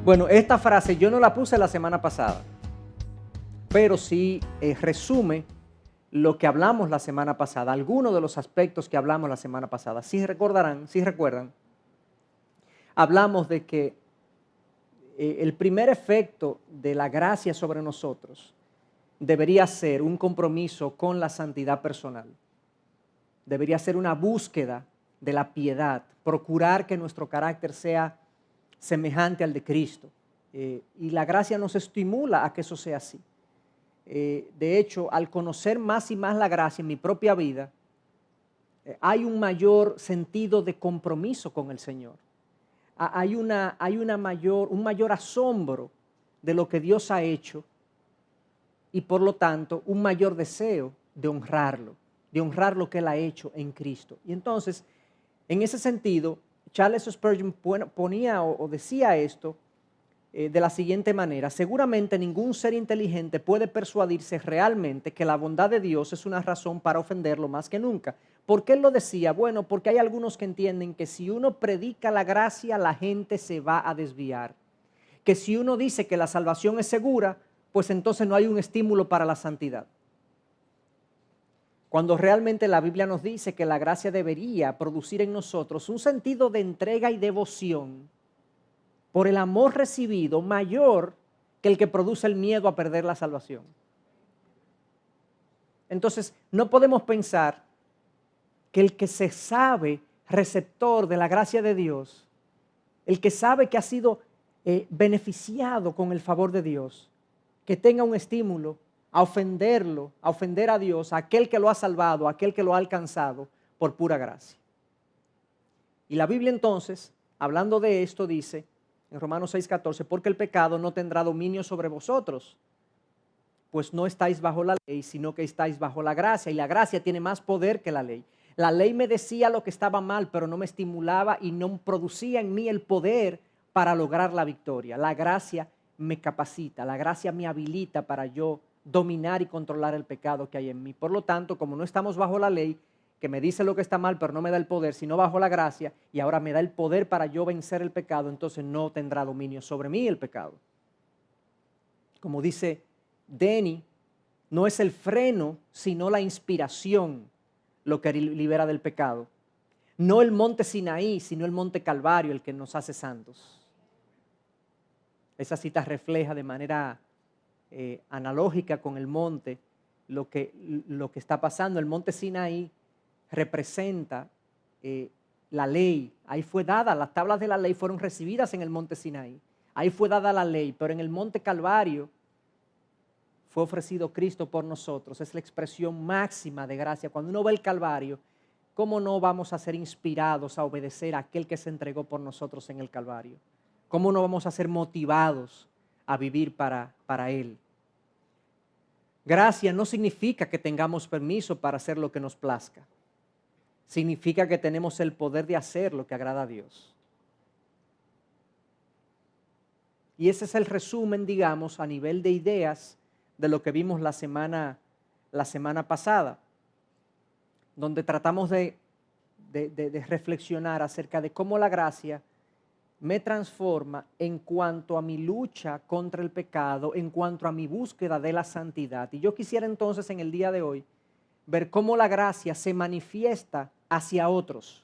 Bueno, esta frase yo no la puse la semana pasada, pero sí resume lo que hablamos la semana pasada, algunos de los aspectos que hablamos la semana pasada. Si recordarán, si recuerdan, hablamos de que el primer efecto de la gracia sobre nosotros debería ser un compromiso con la santidad personal. Debería ser una búsqueda de la piedad, procurar que nuestro carácter sea semejante al de Cristo. Y la gracia nos estimula a que eso sea así. De hecho, al conocer más y más la gracia en mi propia vida, hay un mayor sentido de compromiso con el Señor. Hay un mayor asombro de lo que Dios ha hecho y por lo tanto un mayor deseo de honrar lo que Él ha hecho en Cristo. Y entonces, en ese sentido, Charles Spurgeon ponía o decía esto de la siguiente manera: seguramente ningún ser inteligente puede persuadirse realmente que la bondad de Dios es una razón para ofenderlo más que nunca. ¿Por qué él lo decía? Bueno, porque hay algunos que entienden que si uno predica la gracia, la gente se va a desviar. Que si uno dice que la salvación es segura, pues entonces no hay un estímulo para la santidad. Cuando realmente la Biblia nos dice que la gracia debería producir en nosotros un sentido de entrega y devoción por el amor recibido mayor que el que produce el miedo a perder la salvación. Entonces, no podemos pensar que el que se sabe receptor de la gracia de Dios, el que sabe que ha sido beneficiado con el favor de Dios, que tenga un estímulo a ofenderlo, a ofender a Dios, a aquel que lo ha salvado, a aquel que lo ha alcanzado por pura gracia. Y la Biblia entonces, hablando de esto, dice en Romanos 6:14, porque el pecado no tendrá dominio sobre vosotros, pues no estáis bajo la ley, sino que estáis bajo la gracia, y la gracia tiene más poder que la ley. La ley me decía lo que estaba mal, pero no me estimulaba y no producía en mí el poder para lograr la victoria. La gracia me capacita, la gracia me habilita para yo dominar y controlar el pecado que hay en mí. Por lo tanto, como no estamos bajo la ley, que me dice lo que está mal, pero no me da el poder, sino bajo la gracia, y ahora me da el poder para yo vencer el pecado, entonces no tendrá dominio sobre mí el pecado. Como dice Denny, no es el freno, sino la inspiración lo que libera del pecado. No el monte Sinaí, sino el monte Calvario el que nos hace santos. Esa cita refleja de manera analógica con el monte lo que está pasando. El monte Sinaí representa la ley. Ahí fue dada, las tablas de la ley fueron recibidas en el monte Sinaí. Ahí fue dada la ley, pero en el monte Calvario fue ofrecido Cristo por nosotros. Es la expresión máxima de gracia. Cuando uno ve el Calvario, ¿cómo no vamos a ser inspirados a obedecer a aquel que se entregó por nosotros en el Calvario? ¿Cómo no vamos a ser motivados a vivir para Él? Gracia no significa que tengamos permiso para hacer lo que nos plazca. Significa que tenemos el poder de hacer lo que agrada a Dios. Y ese es el resumen, digamos, a nivel de ideas de lo que vimos la semana pasada, donde tratamos de reflexionar acerca de cómo la gracia me transforma en cuanto a mi lucha contra el pecado, en cuanto a mi búsqueda de la santidad. Y yo quisiera entonces en el día de hoy ver cómo la gracia se manifiesta hacia otros.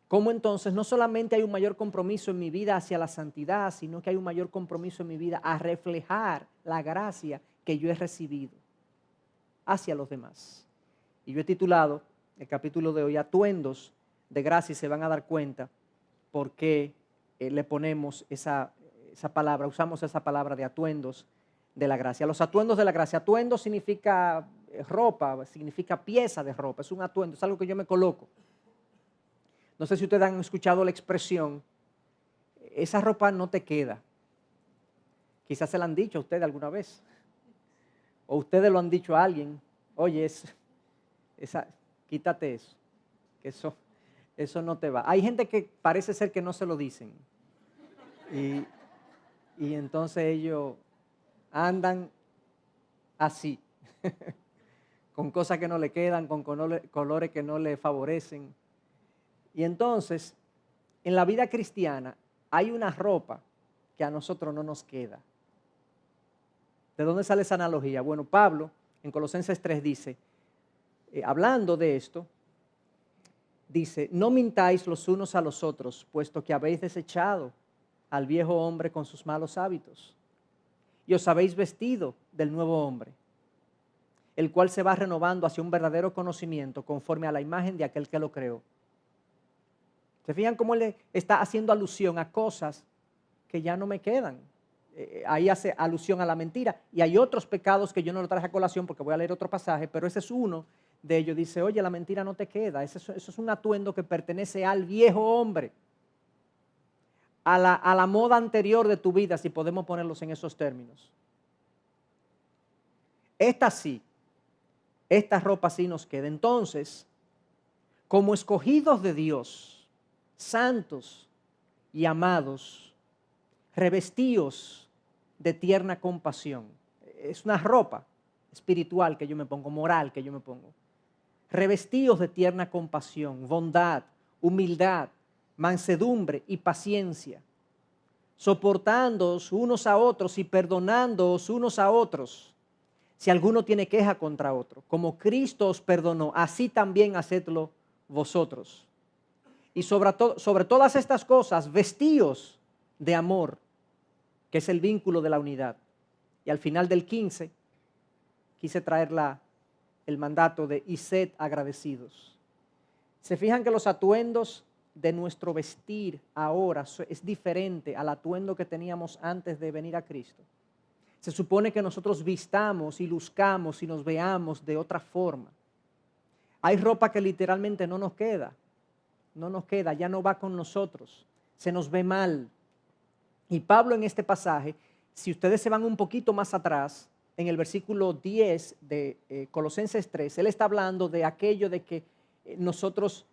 Cómo entonces no solamente hay un mayor compromiso en mi vida hacia la santidad, sino que hay un mayor compromiso en mi vida a reflejar la gracia que yo he recibido hacia los demás. Y yo he titulado el capítulo de hoy Atuendos de Gracia, y se van a dar cuenta por qué le ponemos esa palabra, usamos esa palabra de atuendos de la gracia. Los atuendos de la gracia. Atuendo significa ropa, significa pieza de ropa, es un atuendo, es algo que yo me coloco. No sé si ustedes han escuchado la expresión, esa ropa no te queda. Quizás se la han dicho a ustedes alguna vez. O ustedes lo han dicho a alguien, oye, quítate eso, que eso no te va. Hay gente que parece ser que no se lo dicen. Y entonces ellos andan así, con cosas que no le quedan, con colores que no le favorecen. Y entonces, en la vida cristiana hay una ropa que a nosotros no nos queda. ¿De dónde sale esa analogía? Bueno, Pablo en Colosenses 3 dice, hablando de esto, dice, no mintáis los unos a los otros, puesto que habéis desechado al viejo hombre con sus malos hábitos, y os habéis vestido del nuevo hombre, el cual se va renovando hacia un verdadero conocimiento conforme a la imagen de aquel que lo creó. ¿Se fijan cómo él está haciendo alusión a cosas que ya no me quedan? Ahí hace alusión a la mentira, y hay otros pecados que yo no lo traje a colación porque voy a leer otro pasaje, pero ese es uno de ellos. Dice, oye, la mentira no te queda, eso es un atuendo que pertenece al viejo hombre, a la moda anterior de tu vida, si podemos ponerlos en esos términos. Esta ropa sí nos queda. Entonces, como escogidos de Dios, santos y amados, revestíos de tierna compasión. Es una ropa espiritual que yo me pongo, moral que yo me pongo. Revestíos de tierna compasión, bondad, humildad, mansedumbre y paciencia, soportándoos unos a otros y perdonándoos unos a otros, si alguno tiene queja contra otro. Como Cristo os perdonó, así también hacedlo vosotros. Y sobre todas estas cosas, vestíos de amor, que es el vínculo de la unidad. Y al final del 15, quise traer el mandato de y sed agradecidos. Se fijan que los atuendos de nuestro vestir ahora es diferente al atuendo que teníamos antes de venir a Cristo. Se supone que nosotros vistamos y luzcamos y nos veamos de otra forma. Hay ropa que literalmente no nos queda, ya no va con nosotros, se nos ve mal. Y Pablo en este pasaje, si ustedes se van un poquito más atrás, en el versículo 10 de Colosenses 3, él está hablando de aquello de que nosotros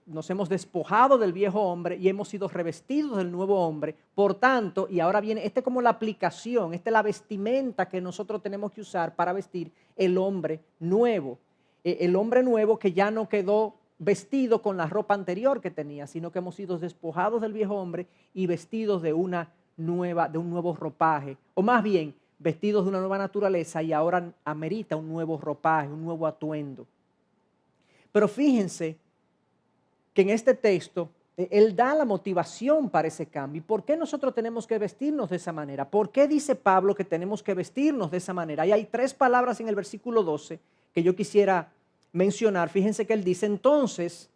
nos hemos despojado del viejo hombre y hemos sido revestidos del nuevo hombre. Por tanto, y ahora viene, esta es como la aplicación, esta es la vestimenta que nosotros tenemos que usar para vestir el hombre nuevo. El hombre nuevo que ya no quedó vestido con la ropa anterior que tenía, sino que hemos sido despojados del viejo hombre y vestidos de un nuevo ropaje, o más bien vestidos de una nueva naturaleza, y ahora amerita un nuevo ropaje, un nuevo atuendo. Pero fíjense que en este texto él da la motivación para ese cambio. ¿Y por qué nosotros tenemos que vestirnos de esa manera? ¿Por qué dice Pablo que tenemos que vestirnos de esa manera? Y hay 3 palabras en el versículo 12 que yo quisiera mencionar. Fíjense que él dice, entonces,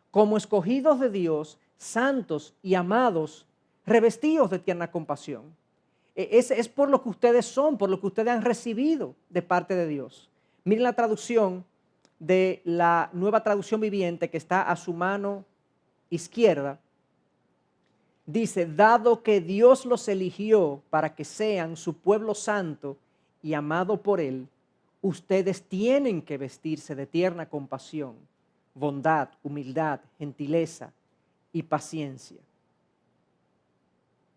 como escogidos de Dios, santos y amados, revestidos de tierna compasión. Es por lo que ustedes son, por lo que ustedes han recibido de parte de Dios. Miren la traducción de la Nueva Traducción Viviente que está a su mano izquierda. Dice, dado que Dios los eligió para que sean su pueblo santo y amado por Él, ustedes tienen que vestirse de tierna compasión, bondad, humildad, gentileza y paciencia.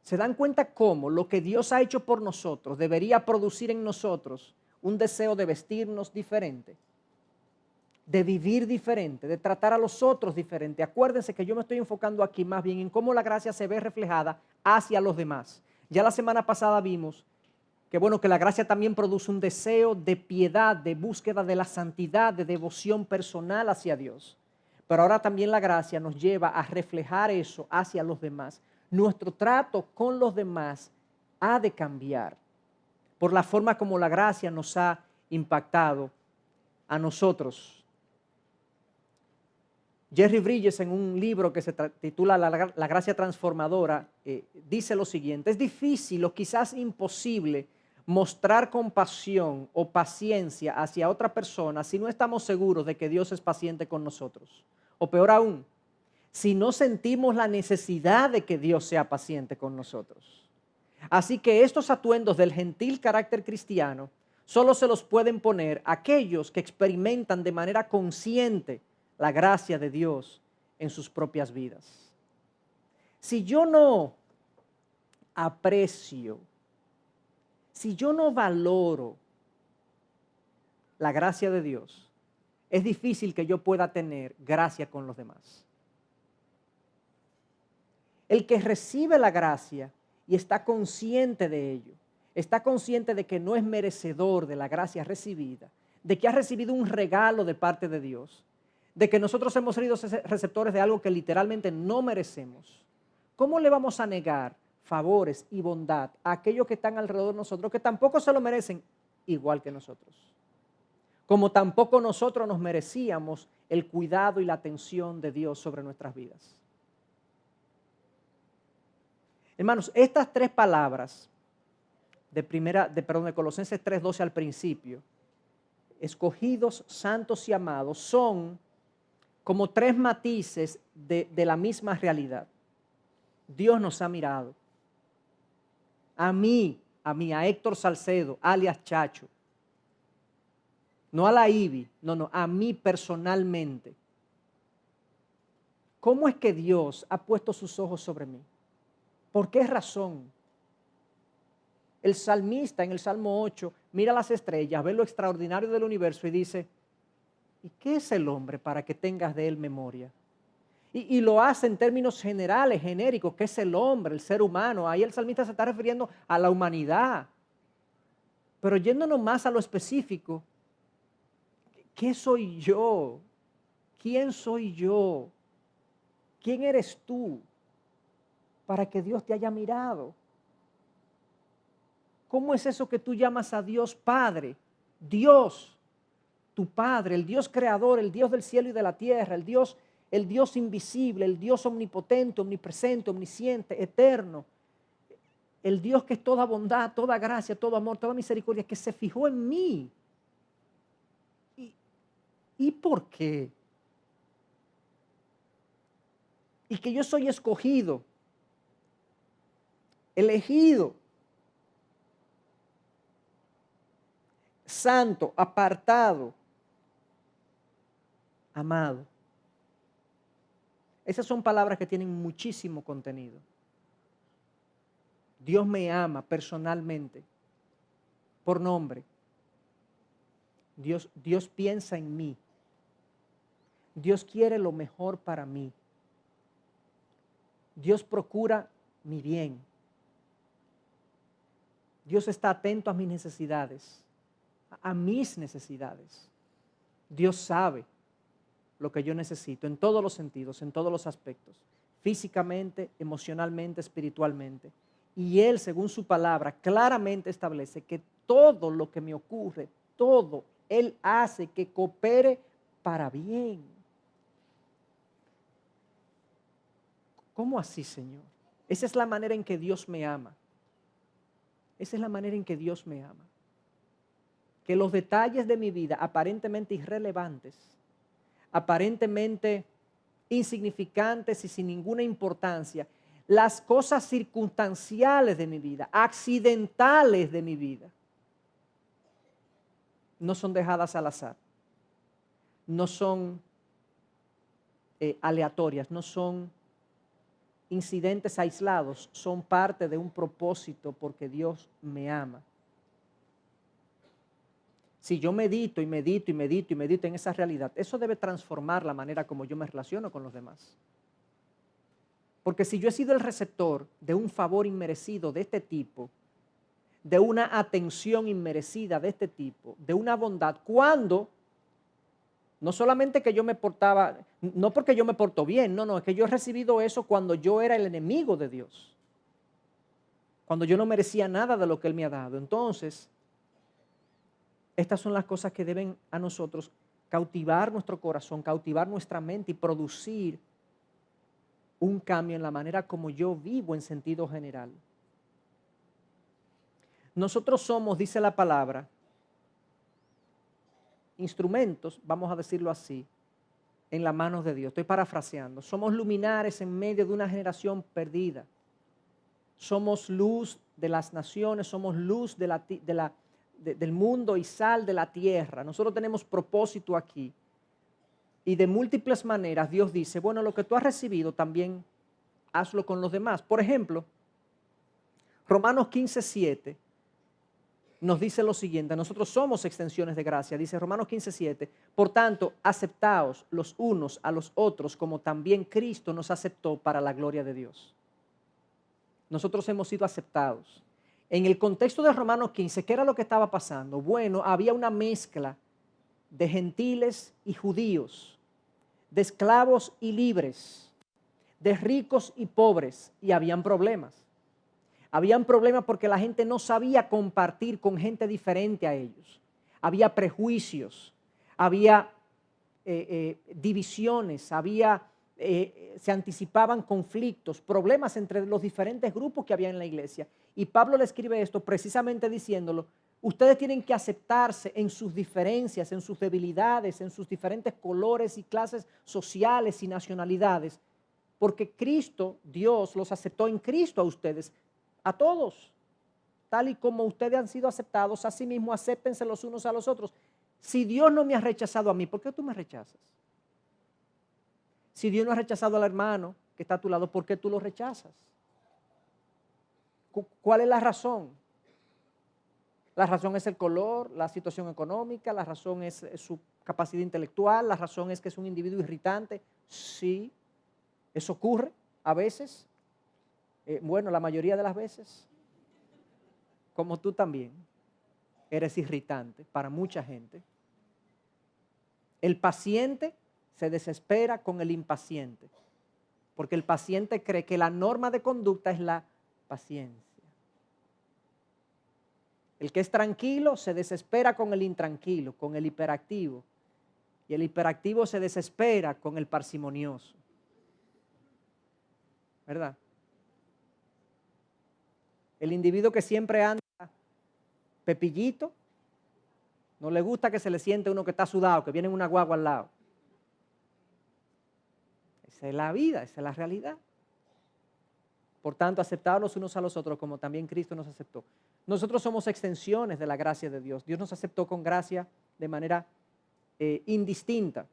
¿Se dan cuenta cómo lo que Dios ha hecho por nosotros debería producir en nosotros un deseo de vestirnos diferente, de vivir diferente, de tratar a los otros diferente? Acuérdense que yo me estoy enfocando aquí más bien en cómo la gracia se ve reflejada hacia los demás. Ya la semana pasada vimos que la gracia también produce un deseo de piedad, de búsqueda de la santidad, de devoción personal hacia Dios. Pero ahora también la gracia nos lleva a reflejar eso hacia los demás. Nuestro trato con los demás ha de cambiar por la forma como la gracia nos ha impactado a nosotros. Jerry Bridges, en un libro que se titula La gracia transformadora, dice lo siguiente: es difícil o quizás imposible mostrar compasión o paciencia hacia otra persona si no estamos seguros de que Dios es paciente con nosotros. O peor aún, si no sentimos la necesidad de que Dios sea paciente con nosotros. Así que estos atuendos del gentil carácter cristiano solo se los pueden poner aquellos que experimentan de manera consciente la gracia de Dios en sus propias vidas. Si yo no aprecio, si yo no valoro la gracia de Dios, es difícil que yo pueda tener gracia con los demás. El que recibe la gracia y está consciente de ello. Está consciente de que no es merecedor de la gracia recibida, de que ha recibido un regalo de parte de Dios, de que nosotros hemos sido receptores de algo que literalmente no merecemos. ¿Cómo le vamos a negar favores y bondad a aquellos que están alrededor de nosotros que tampoco se lo merecen igual que nosotros? Como tampoco nosotros nos merecíamos el cuidado y la atención de Dios sobre nuestras vidas. Hermanos, estas tres palabras de Colosenses 3:12 al principio, escogidos, santos y amados, son como tres matices de la misma realidad. Dios nos ha mirado. A Héctor Salcedo, alias Chacho. No a la Ivy, no, a mí personalmente. ¿Cómo es que Dios ha puesto sus ojos sobre mí? ¿Por qué razón? El salmista en el Salmo 8 mira las estrellas, ve lo extraordinario del universo y dice, ¿y qué es el hombre para que tengas de él memoria? Y lo hace en términos generales, genéricos, ¿qué es el hombre, el ser humano? Ahí el salmista se está refiriendo a la humanidad. Pero yéndonos más a lo específico, ¿qué soy yo? ¿Quién soy yo? ¿Quién eres tú para que Dios te haya mirado? ¿Cómo es eso que tú llamas a Dios Padre? Dios, tu Padre, el Dios creador, el Dios del cielo y de la tierra, el Dios invisible, el Dios omnipotente, omnipresente, omnisciente, eterno. El Dios que es toda bondad, toda gracia, todo amor, toda misericordia, que se fijó en mí. ¿Y por qué? Y que yo soy escogido, elegido, santo, apartado, amado. Esas son palabras que tienen muchísimo contenido. Dios me ama personalmente, por nombre. Dios piensa en mí. Dios quiere lo mejor para mí. Dios procura mi bien. Dios está atento a mis necesidades, a mis necesidades. Dios sabe lo que yo necesito en todos los sentidos, en todos los aspectos, físicamente, emocionalmente, espiritualmente. Y Él, según su palabra, claramente establece que todo lo que me ocurre, todo, Él hace que coopere para bien. ¿Cómo así, Señor? Esa es la manera en que Dios me ama. Esa es la manera en que Dios me ama. Que los detalles de mi vida, aparentemente irrelevantes, aparentemente insignificantes y sin ninguna importancia, las cosas circunstanciales de mi vida, accidentales de mi vida, no son dejadas al azar, no son aleatorias, no son incidentes aislados, son parte de un propósito porque Dios me ama. Si yo medito y medito y medito y medito en esa realidad, eso debe transformar la manera como yo me relaciono con los demás. Porque si yo he sido el receptor de un favor inmerecido de este tipo, de una atención inmerecida de este tipo, de una bondad, cuando no solamente que yo me portaba, no porque yo me porto bien, no, es que yo he recibido eso cuando yo era el enemigo de Dios, cuando yo no merecía nada de lo que Él me ha dado. Entonces, estas son las cosas que deben a nosotros cautivar nuestro corazón, cautivar nuestra mente y producir un cambio en la manera como yo vivo en sentido general. Nosotros somos, dice la palabra, instrumentos, vamos a decirlo así, en las manos de Dios. Estoy parafraseando. Somos luminares en medio de una generación perdida. Somos luz de las naciones, somos luz del mundo y sal de la tierra. Nosotros tenemos propósito aquí. Y de múltiples maneras Dios dice, bueno, lo que tú has recibido también hazlo con los demás. Por ejemplo, Romanos 15:7 nos dice lo siguiente, nosotros somos extensiones de gracia, dice Romanos 15:7, por tanto, aceptaos los unos a los otros como también Cristo nos aceptó para la gloria de Dios. nosotros hemos sido aceptados. En el contexto de Romanos 15, ¿qué era lo que estaba pasando? Bueno, había una mezcla de gentiles y judíos, de esclavos y libres, de ricos y pobres, y habían problemas. Habían problemas porque la gente no sabía compartir con gente diferente a ellos. Había prejuicios, había divisiones, se anticipaban conflictos, problemas entre los diferentes grupos que había en la iglesia. Y Pablo le escribe esto precisamente diciéndolo: ustedes tienen que aceptarse en sus diferencias, en sus debilidades, en sus diferentes colores y clases sociales y nacionalidades, porque Cristo, Dios, los aceptó en Cristo a ustedes, a todos, tal y como ustedes han sido aceptados, así mismo acéptense los unos a los otros. Si Dios no me ha rechazado a mí, ¿por qué tú me rechazas? Si Dios no ha rechazado al hermano que está a tu lado, ¿por qué tú lo rechazas? ¿Cuál es la razón? La razón es el color, la situación económica, la razón es su capacidad intelectual, la razón es que es un individuo irritante. Sí, eso ocurre a veces. Bueno, la mayoría de las veces, como tú también, eres irritante para mucha gente. El paciente se desespera con el impaciente, porque el paciente cree que la norma de conducta es la paciencia. El que es tranquilo se desespera con el intranquilo, con el hiperactivo, y el hiperactivo se desespera con el parsimonioso. ¿Verdad? El individuo que siempre anda pepillito, no le gusta que se le siente uno que está sudado, que viene en una guagua al lado. Esa es la vida, esa es la realidad. Por tanto, aceptados los unos a los otros como también Cristo nos aceptó. Nosotros somos extensiones de la gracia de Dios. Dios nos aceptó con gracia de manera indistinta.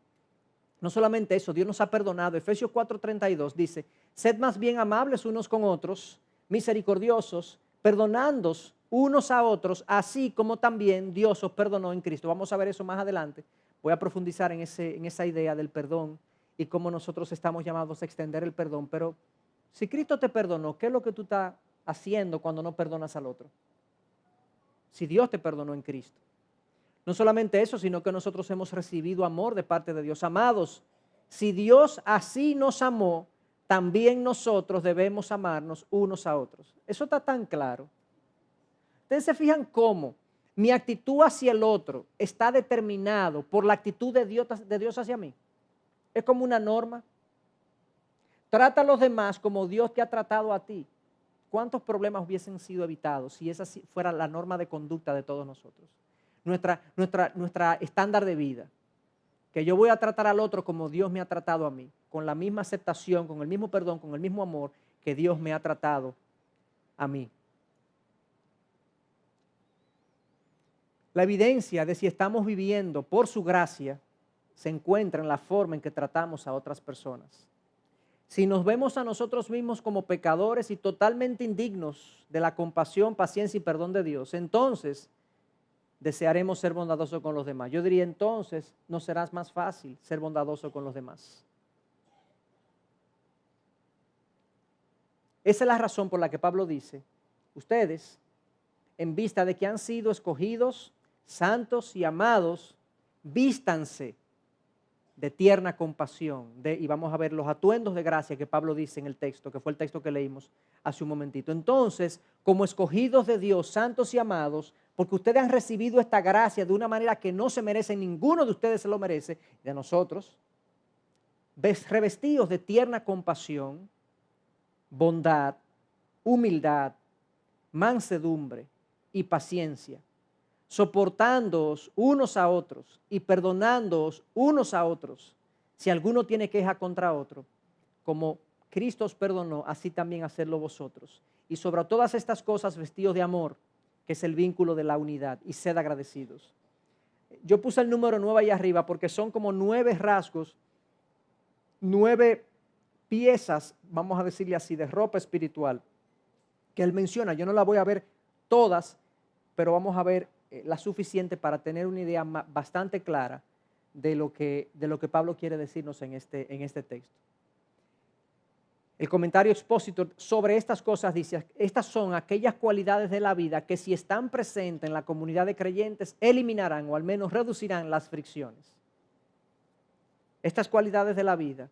No solamente eso, Dios nos ha perdonado. Efesios 4:32 dice: sed más bien amables unos con otros, misericordiosos, perdonándoos unos a otros, así como también Dios os perdonó en Cristo. Vamos a ver eso más adelante. Voy a profundizar en esa idea del perdón y cómo nosotros estamos llamados a extender el perdón. Pero si Cristo te perdonó, ¿qué es lo que tú estás haciendo cuando no perdonas al otro? Si Dios te perdonó en Cristo. No solamente eso, sino que nosotros hemos recibido amor de parte de Dios. Amados, si Dios así nos amó, también nosotros debemos amarnos unos a otros. Eso está tan claro. Ustedes se fijan cómo mi actitud hacia el otro está determinado por la actitud de Dios hacia mí. Es como una norma. Trata a los demás como Dios te ha tratado a ti. ¿Cuántos problemas hubiesen sido evitados si esa fuera la norma de conducta de todos nosotros? Nuestra estándar de vida. Que yo voy a tratar al otro como Dios me ha tratado a mí, con la misma aceptación, con el mismo perdón, con el mismo amor que Dios me ha tratado a mí. La evidencia de si estamos viviendo por su gracia se encuentra en la forma en que tratamos a otras personas. Si nos vemos a nosotros mismos como pecadores y totalmente indignos de la compasión, paciencia y perdón de Dios, entonces desearemos ser bondadosos con los demás. Yo diría, entonces no será más fácil ser bondadoso con los demás. Esa es la razón por la que Pablo dice: ustedes, en vista de que han sido escogidos, santos y amados, vístanse de tierna compasión, y vamos a ver los atuendos de gracia que Pablo dice en el texto, que fue el texto que leímos hace un momentito. Entonces, como escogidos de Dios, santos y amados, porque ustedes han recibido esta gracia de una manera que no se merece, ninguno de ustedes se lo merece, de nosotros, revestidos de tierna compasión, bondad, humildad, mansedumbre y paciencia, soportándoos unos a otros y perdonándoos unos a otros, si alguno tiene queja contra otro, como Cristo os perdonó, así también hacedlo vosotros. Y sobre todas estas cosas vestidos de amor, que es el vínculo de la unidad, y sed agradecidos. Yo puse el número 9 ahí arriba porque son como 9 rasgos, 9 piezas, vamos a decirle así, de ropa espiritual, que él menciona. Yo no la voy a ver todas, pero vamos a ver la suficiente para tener una idea bastante clara de lo que Pablo quiere decirnos en este texto. El comentario expositor sobre estas cosas dice, estas son aquellas cualidades de la vida que si están presentes en la comunidad de creyentes, eliminarán o al menos reducirán las fricciones. Estas cualidades de la vida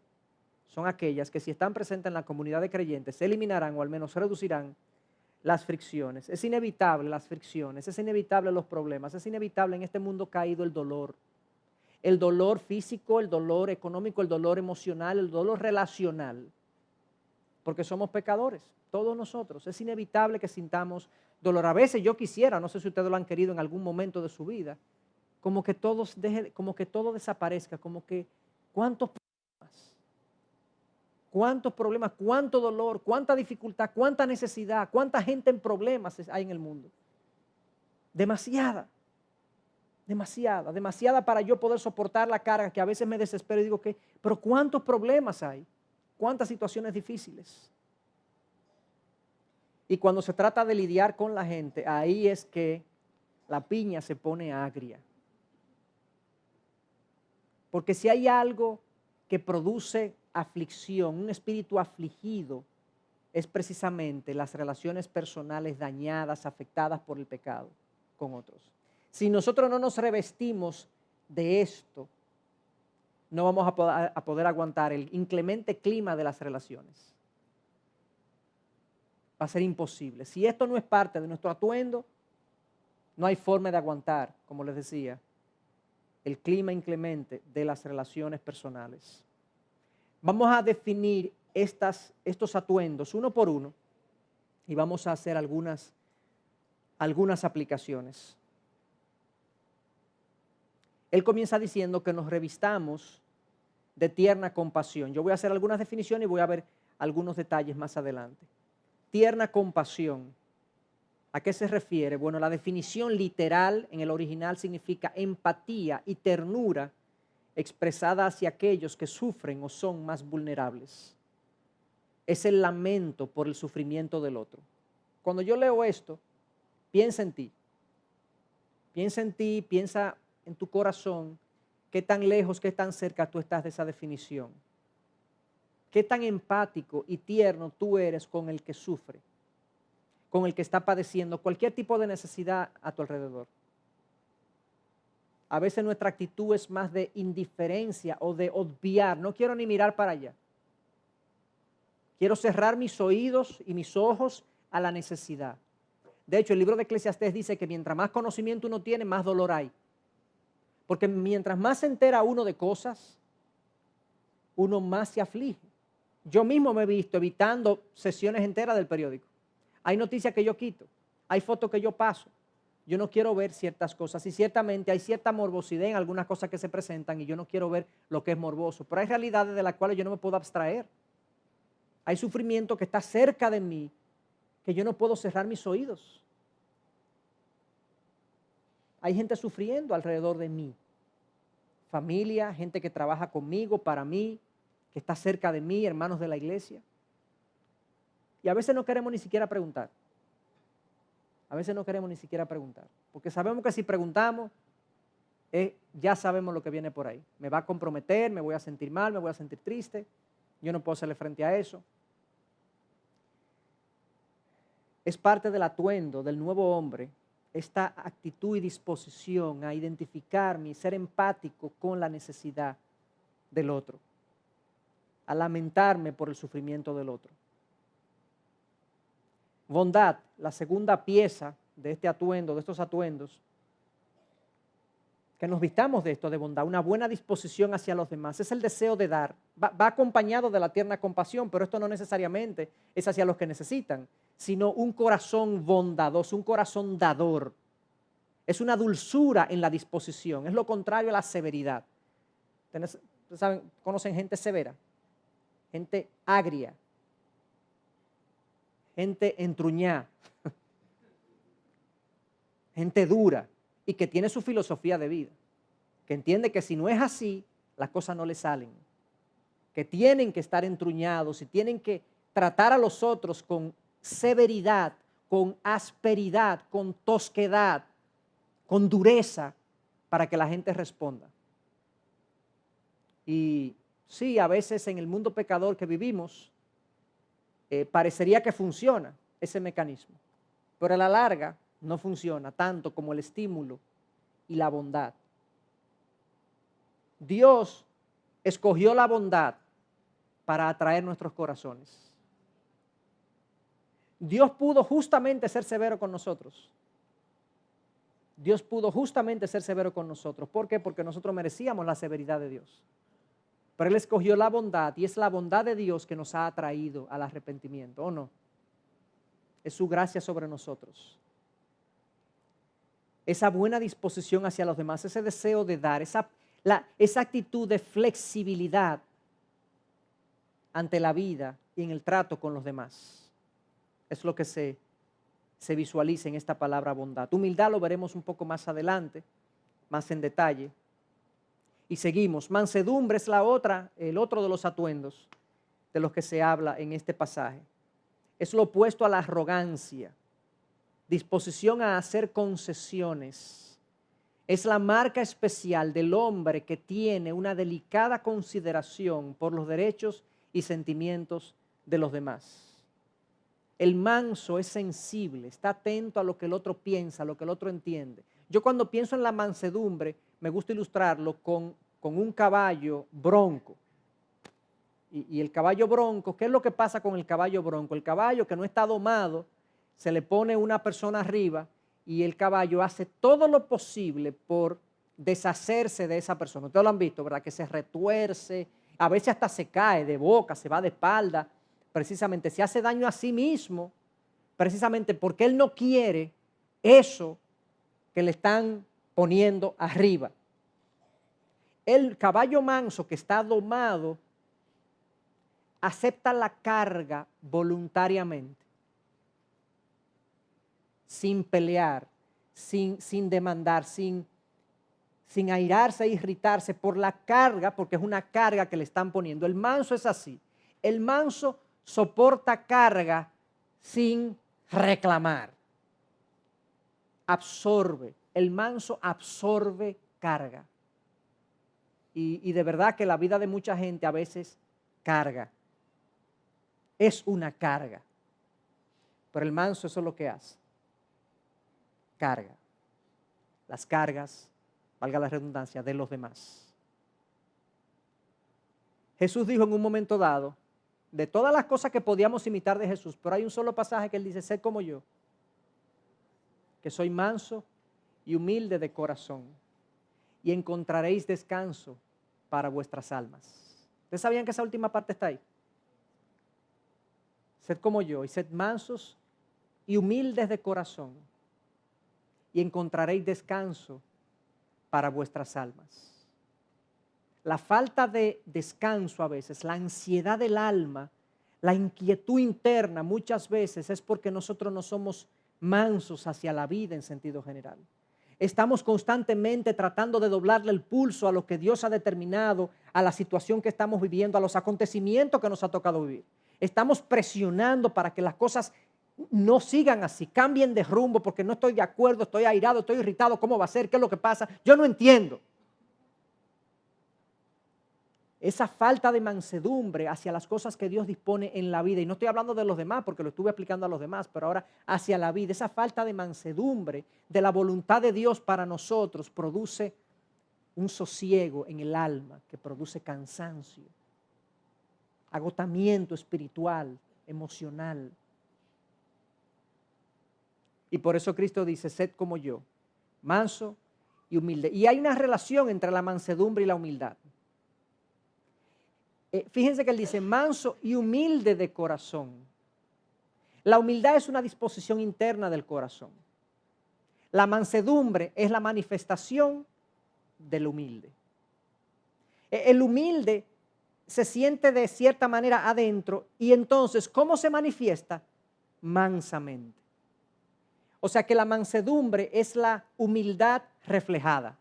son aquellas que si están presentes en la comunidad de creyentes, eliminarán o al menos reducirán las fricciones. Es inevitable las fricciones, es inevitable los problemas, es inevitable en este mundo caído el dolor. El dolor físico, el dolor económico, el dolor emocional, el dolor relacional. Porque somos pecadores, todos nosotros. Es inevitable que sintamos dolor. A veces yo quisiera, no sé si ustedes lo han querido en algún momento de su vida, como que todo desaparezca, como que cuántos problemas, cuánto dolor, cuánta dificultad, cuánta necesidad, cuánta gente en problemas hay en el mundo. Demasiada para yo poder soportar la carga que a veces me desespero y digo que, pero cuántos problemas hay. ¿Cuántas situaciones difíciles? Y cuando se trata de lidiar con la gente, ahí es que la piña se pone agria. Porque si hay algo que produce aflicción, un espíritu afligido, es precisamente las relaciones personales dañadas, afectadas por el pecado con otros. Si nosotros no nos revestimos de esto, no vamos a poder aguantar el inclemente clima de las relaciones. Va a ser imposible. Si esto no es parte de nuestro atuendo, no hay forma de aguantar, como les decía, el clima inclemente de las relaciones personales. Vamos a definir estos atuendos uno por uno y vamos a hacer algunas aplicaciones. Él comienza diciendo que nos revistamos de tierna compasión. Yo voy a hacer algunas definiciones y voy a ver algunos detalles más adelante. Tierna compasión. ¿A qué se refiere? Bueno, la definición literal en el original significa empatía y ternura expresada hacia aquellos que sufren o son más vulnerables. Es el lamento por el sufrimiento del otro. Cuando yo leo esto, piensa en ti. Piensa en ti, piensa en tu corazón, qué tan lejos, qué tan cerca tú estás de esa definición. Qué tan empático y tierno tú eres con el que sufre, con el que está padeciendo cualquier tipo de necesidad a tu alrededor. A veces nuestra actitud es más de indiferencia o de obviar, no quiero ni mirar para allá. Quiero cerrar mis oídos y mis ojos a la necesidad. De hecho, el libro de Eclesiastés dice que mientras más conocimiento uno tiene, más dolor hay. Porque mientras más se entera uno de cosas, uno más se aflige. Yo mismo me he visto evitando sesiones enteras del periódico. Hay noticias que yo quito, hay fotos que yo paso. Yo no quiero ver ciertas cosas y ciertamente hay cierta morbosidad en algunas cosas que se presentan y yo no quiero ver lo que es morboso. Pero hay realidades de las cuales yo no me puedo abstraer. Hay sufrimiento que está cerca de mí que yo no puedo cerrar mis oídos. Hay gente sufriendo alrededor de mí. Familia, gente que trabaja conmigo, para mí, que está cerca de mí, hermanos de la iglesia. Y a veces no queremos ni siquiera preguntar. A veces no queremos ni siquiera preguntar. Porque sabemos que si preguntamos, ya sabemos lo que viene por ahí. Me va a comprometer, me voy a sentir mal, me voy a sentir triste. Yo no puedo hacerle frente a eso. Es parte del atuendo del nuevo hombre, esta actitud y disposición a identificarme y ser empático con la necesidad del otro, a lamentarme por el sufrimiento del otro. Bondad, la segunda pieza de este atuendo, de estos atuendos, que nos vistamos de esto, de bondad, una buena disposición hacia los demás, es el deseo de dar. Va acompañado de la tierna compasión, pero esto no necesariamente es hacia los que necesitan, sino un corazón bondadoso, un corazón dador. Es una dulzura en la disposición, es lo contrario a la severidad. ¿Ustedes saben, conocen gente severa? Gente agria, gente entruñada, gente dura y que tiene su filosofía de vida, que entiende que si no es así, las cosas no le salen, que tienen que estar entruñados y tienen que tratar a los otros con severidad, con asperidad, con tosquedad, con dureza, para que la gente responda. Y sí, a veces en el mundo pecador que vivimos, parecería que funciona ese mecanismo, pero a la larga no funciona tanto como el estímulo y la bondad. Dios escogió la bondad para atraer nuestros corazones. Dios pudo justamente ser severo con nosotros. Dios pudo justamente ser severo con nosotros. ¿Por qué? Porque nosotros merecíamos la severidad de Dios. Pero Él escogió la bondad y es la bondad de Dios que nos ha atraído al arrepentimiento, ¿o no? Es su gracia sobre nosotros. Esa buena disposición hacia los demás, ese deseo de dar, esa actitud de flexibilidad ante la vida y en el trato con los demás. Es lo que se visualiza en esta palabra bondad. Humildad lo veremos un poco más adelante, más en detalle. Y seguimos. Mansedumbre es el otro de los atuendos de los que se habla en este pasaje. Es lo opuesto a la arrogancia, disposición a hacer concesiones. Es la marca especial del hombre que tiene una delicada consideración por los derechos y sentimientos de los demás. El manso es sensible, está atento a lo que el otro piensa, a lo que el otro entiende. Yo cuando pienso en la mansedumbre, me gusta ilustrarlo con un caballo bronco. Y el caballo bronco, ¿qué es lo que pasa con el caballo bronco? El caballo que no está domado, se le pone una persona arriba y el caballo hace todo lo posible por deshacerse de esa persona. Ustedes lo han visto, ¿verdad? Que se retuerce, a veces hasta se cae de boca, se va de espalda, precisamente se hace daño a sí mismo, precisamente porque él no quiere eso que le están poniendo arriba. El caballo manso que está domado acepta la carga voluntariamente, sin pelear, sin demandar, sin airarse e irritarse por la carga, porque es una carga que le están poniendo. El manso es así. El manso soporta carga sin reclamar. Absorbe. El manso absorbe carga. Y de verdad que la vida de mucha gente a veces carga. Es una carga. Pero el manso eso es lo que hace. Carga. Las cargas, valga la redundancia, de los demás. Jesús dijo en un momento dado, de todas las cosas que podíamos imitar de Jesús, pero hay un solo pasaje que él dice, sed como yo, que soy manso y humilde de corazón, y encontraréis descanso para vuestras almas. ¿Ustedes sabían que esa última parte está ahí? Sed como yo y sed mansos y humildes de corazón, y encontraréis descanso para vuestras almas. La falta de descanso a veces, la ansiedad del alma, la inquietud interna muchas veces es porque nosotros no somos mansos hacia la vida en sentido general. Estamos constantemente tratando de doblarle el pulso a lo que Dios ha determinado, a la situación que estamos viviendo, a los acontecimientos que nos ha tocado vivir. Estamos presionando para que las cosas no sigan así, cambien de rumbo porque no estoy de acuerdo, estoy airado, estoy irritado, ¿cómo va a ser? ¿Qué es lo que pasa? Yo no entiendo. Esa falta de mansedumbre hacia las cosas que Dios dispone en la vida, y no estoy hablando de los demás porque lo estuve aplicando a los demás, pero ahora hacia la vida, esa falta de mansedumbre de la voluntad de Dios para nosotros produce un sosiego en el alma que produce cansancio, agotamiento espiritual, emocional. Y por eso Cristo dice, sed como yo, manso y humilde. Y hay una relación entre la mansedumbre y la humildad. Fíjense que él dice, manso y humilde de corazón. La humildad es una disposición interna del corazón. La mansedumbre es la manifestación del humilde. El humilde se siente de cierta manera adentro y entonces, ¿cómo se manifiesta? Mansamente. O sea que la mansedumbre es la humildad reflejada.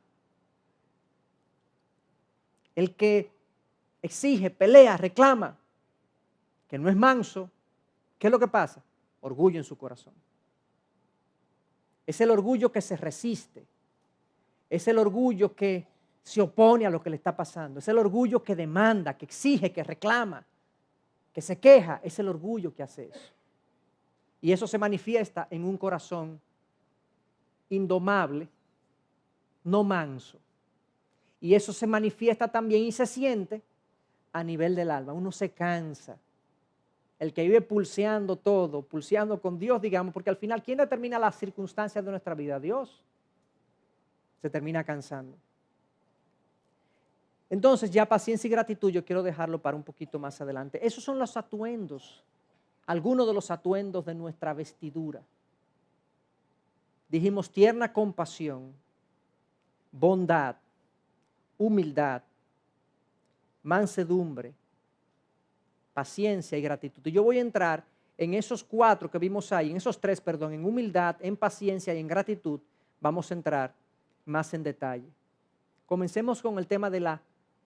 El que exige, pelea, reclama, que no es manso, ¿qué es lo que pasa? Orgullo en su corazón. Es el orgullo que se resiste. Es el orgullo que se opone a lo que le está pasando. Es el orgullo que demanda, que exige, que reclama. que se queja, es el orgullo que hace eso. Y eso se manifiesta en un corazón indomable, no manso. Y eso se manifiesta también y se siente a nivel del alma. Uno se cansa. El que vive pulseando todo, pulseando con Dios, digamos, porque al final, ¿quién determina las circunstancias de nuestra vida? Dios. Se termina cansando. Entonces, ya paciencia y gratitud, yo quiero dejarlo para un poquito más adelante. Esos son los atuendos, algunos de los atuendos de nuestra vestidura. Dijimos tierna compasión, bondad, humildad, mansedumbre, paciencia y gratitud. Y yo voy a entrar en esos cuatro que vimos ahí, en esos tres, perdón, en humildad, en paciencia y en gratitud, vamos a entrar más en detalle. Comencemos con el tema de la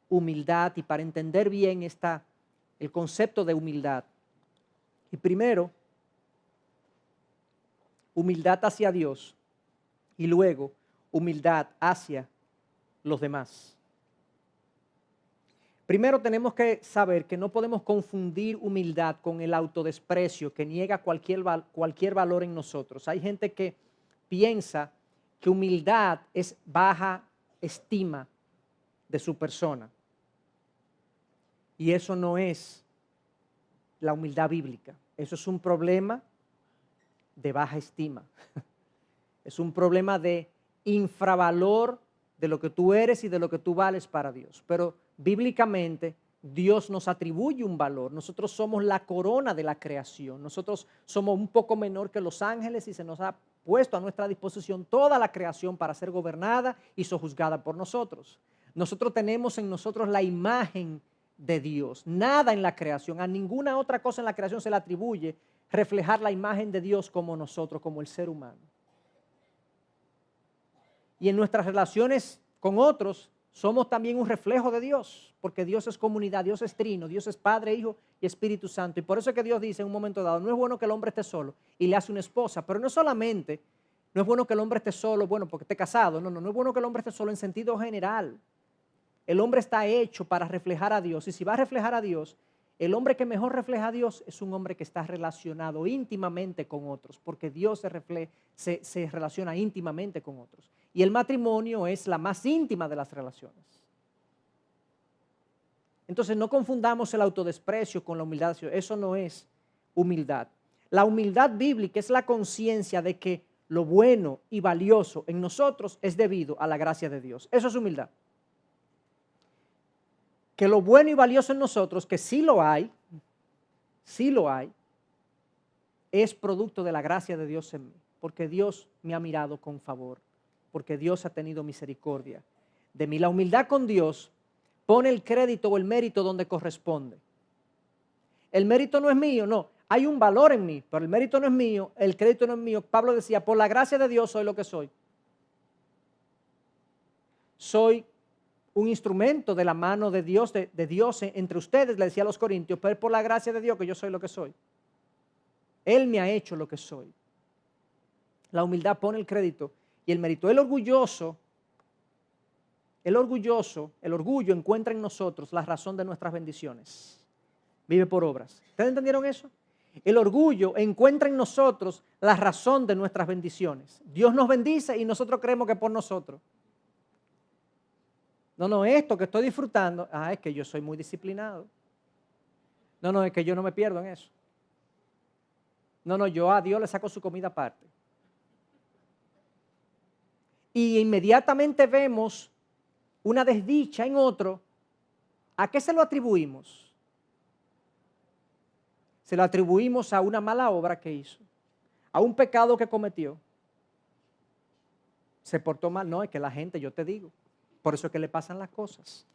humildad y para entender bien el concepto de humildad. Y primero, humildad hacia Dios y luego humildad hacia los demás. Primero tenemos que saber que no podemos confundir humildad con el autodesprecio que niega cualquier valor en nosotros. Hay gente que piensa que humildad es baja estima de su persona. Y eso no es la humildad bíblica. Eso es un problema de baja estima. Es un problema de infravalor de lo que tú eres y de lo que tú vales para Dios. Pero bíblicamente Dios nos atribuye un valor. Nosotros somos la corona de la creación. Nosotros somos un poco menor que los ángeles y se nos ha puesto a nuestra disposición toda la creación para ser gobernada y sojuzgada por nosotros. Nosotros tenemos en nosotros la imagen de Dios. Nada en la creación, a ninguna otra cosa en la creación se le atribuye reflejar la imagen de Dios como nosotros, como el ser humano. Y en nuestras relaciones con otros somos también un reflejo de Dios, porque Dios es comunidad, Dios es trino, Dios es Padre, Hijo y Espíritu Santo. Y por eso es que Dios dice en un momento dado, no es bueno que el hombre esté solo y le hace una esposa, pero no solamente, no es bueno que el hombre esté solo, bueno, porque esté casado, no es bueno que el hombre esté solo en sentido general. El hombre está hecho para reflejar a Dios y si va a reflejar a Dios, el hombre que mejor refleja a Dios es un hombre que está relacionado íntimamente con otros, porque Dios se relaciona íntimamente con otros. Y el matrimonio es la más íntima de las relaciones. Entonces no confundamos el autodesprecio con la humildad. Eso no es humildad. La humildad bíblica es la conciencia de que lo bueno y valioso en nosotros es debido a la gracia de Dios. Eso es humildad. Que lo bueno y valioso en nosotros, que sí lo hay, es producto de la gracia de Dios en mí, porque Dios me ha mirado con favor, porque Dios ha tenido misericordia de mí. La humildad con Dios pone el crédito o el mérito donde corresponde. El mérito no es mío, no, hay un valor en mí, pero el mérito no es mío, el crédito no es mío. Pablo decía, por la gracia de Dios soy lo que soy. Soy un instrumento de la mano de Dios, de Dios entre ustedes, le decía a los corintios, pero es por la gracia de Dios que yo soy lo que soy. Él me ha hecho lo que soy. La humildad pone el crédito y el mérito. El orgullo encuentra en nosotros la razón de nuestras bendiciones. Vive por obras. ¿Ustedes entendieron eso? El orgullo encuentra en nosotros la razón de nuestras bendiciones. Dios nos bendice y nosotros creemos que por nosotros. No, esto que estoy disfrutando, es que yo soy muy disciplinado. No, es que yo no me pierdo en eso. No, yo a Dios le saco su comida aparte. Y inmediatamente vemos una desdicha en otro. ¿A qué se lo atribuimos? Se lo atribuimos a una mala obra que hizo, a un pecado que cometió. Se portó mal, no, es que la gente, yo te digo. Por eso es que le pasan las cosas.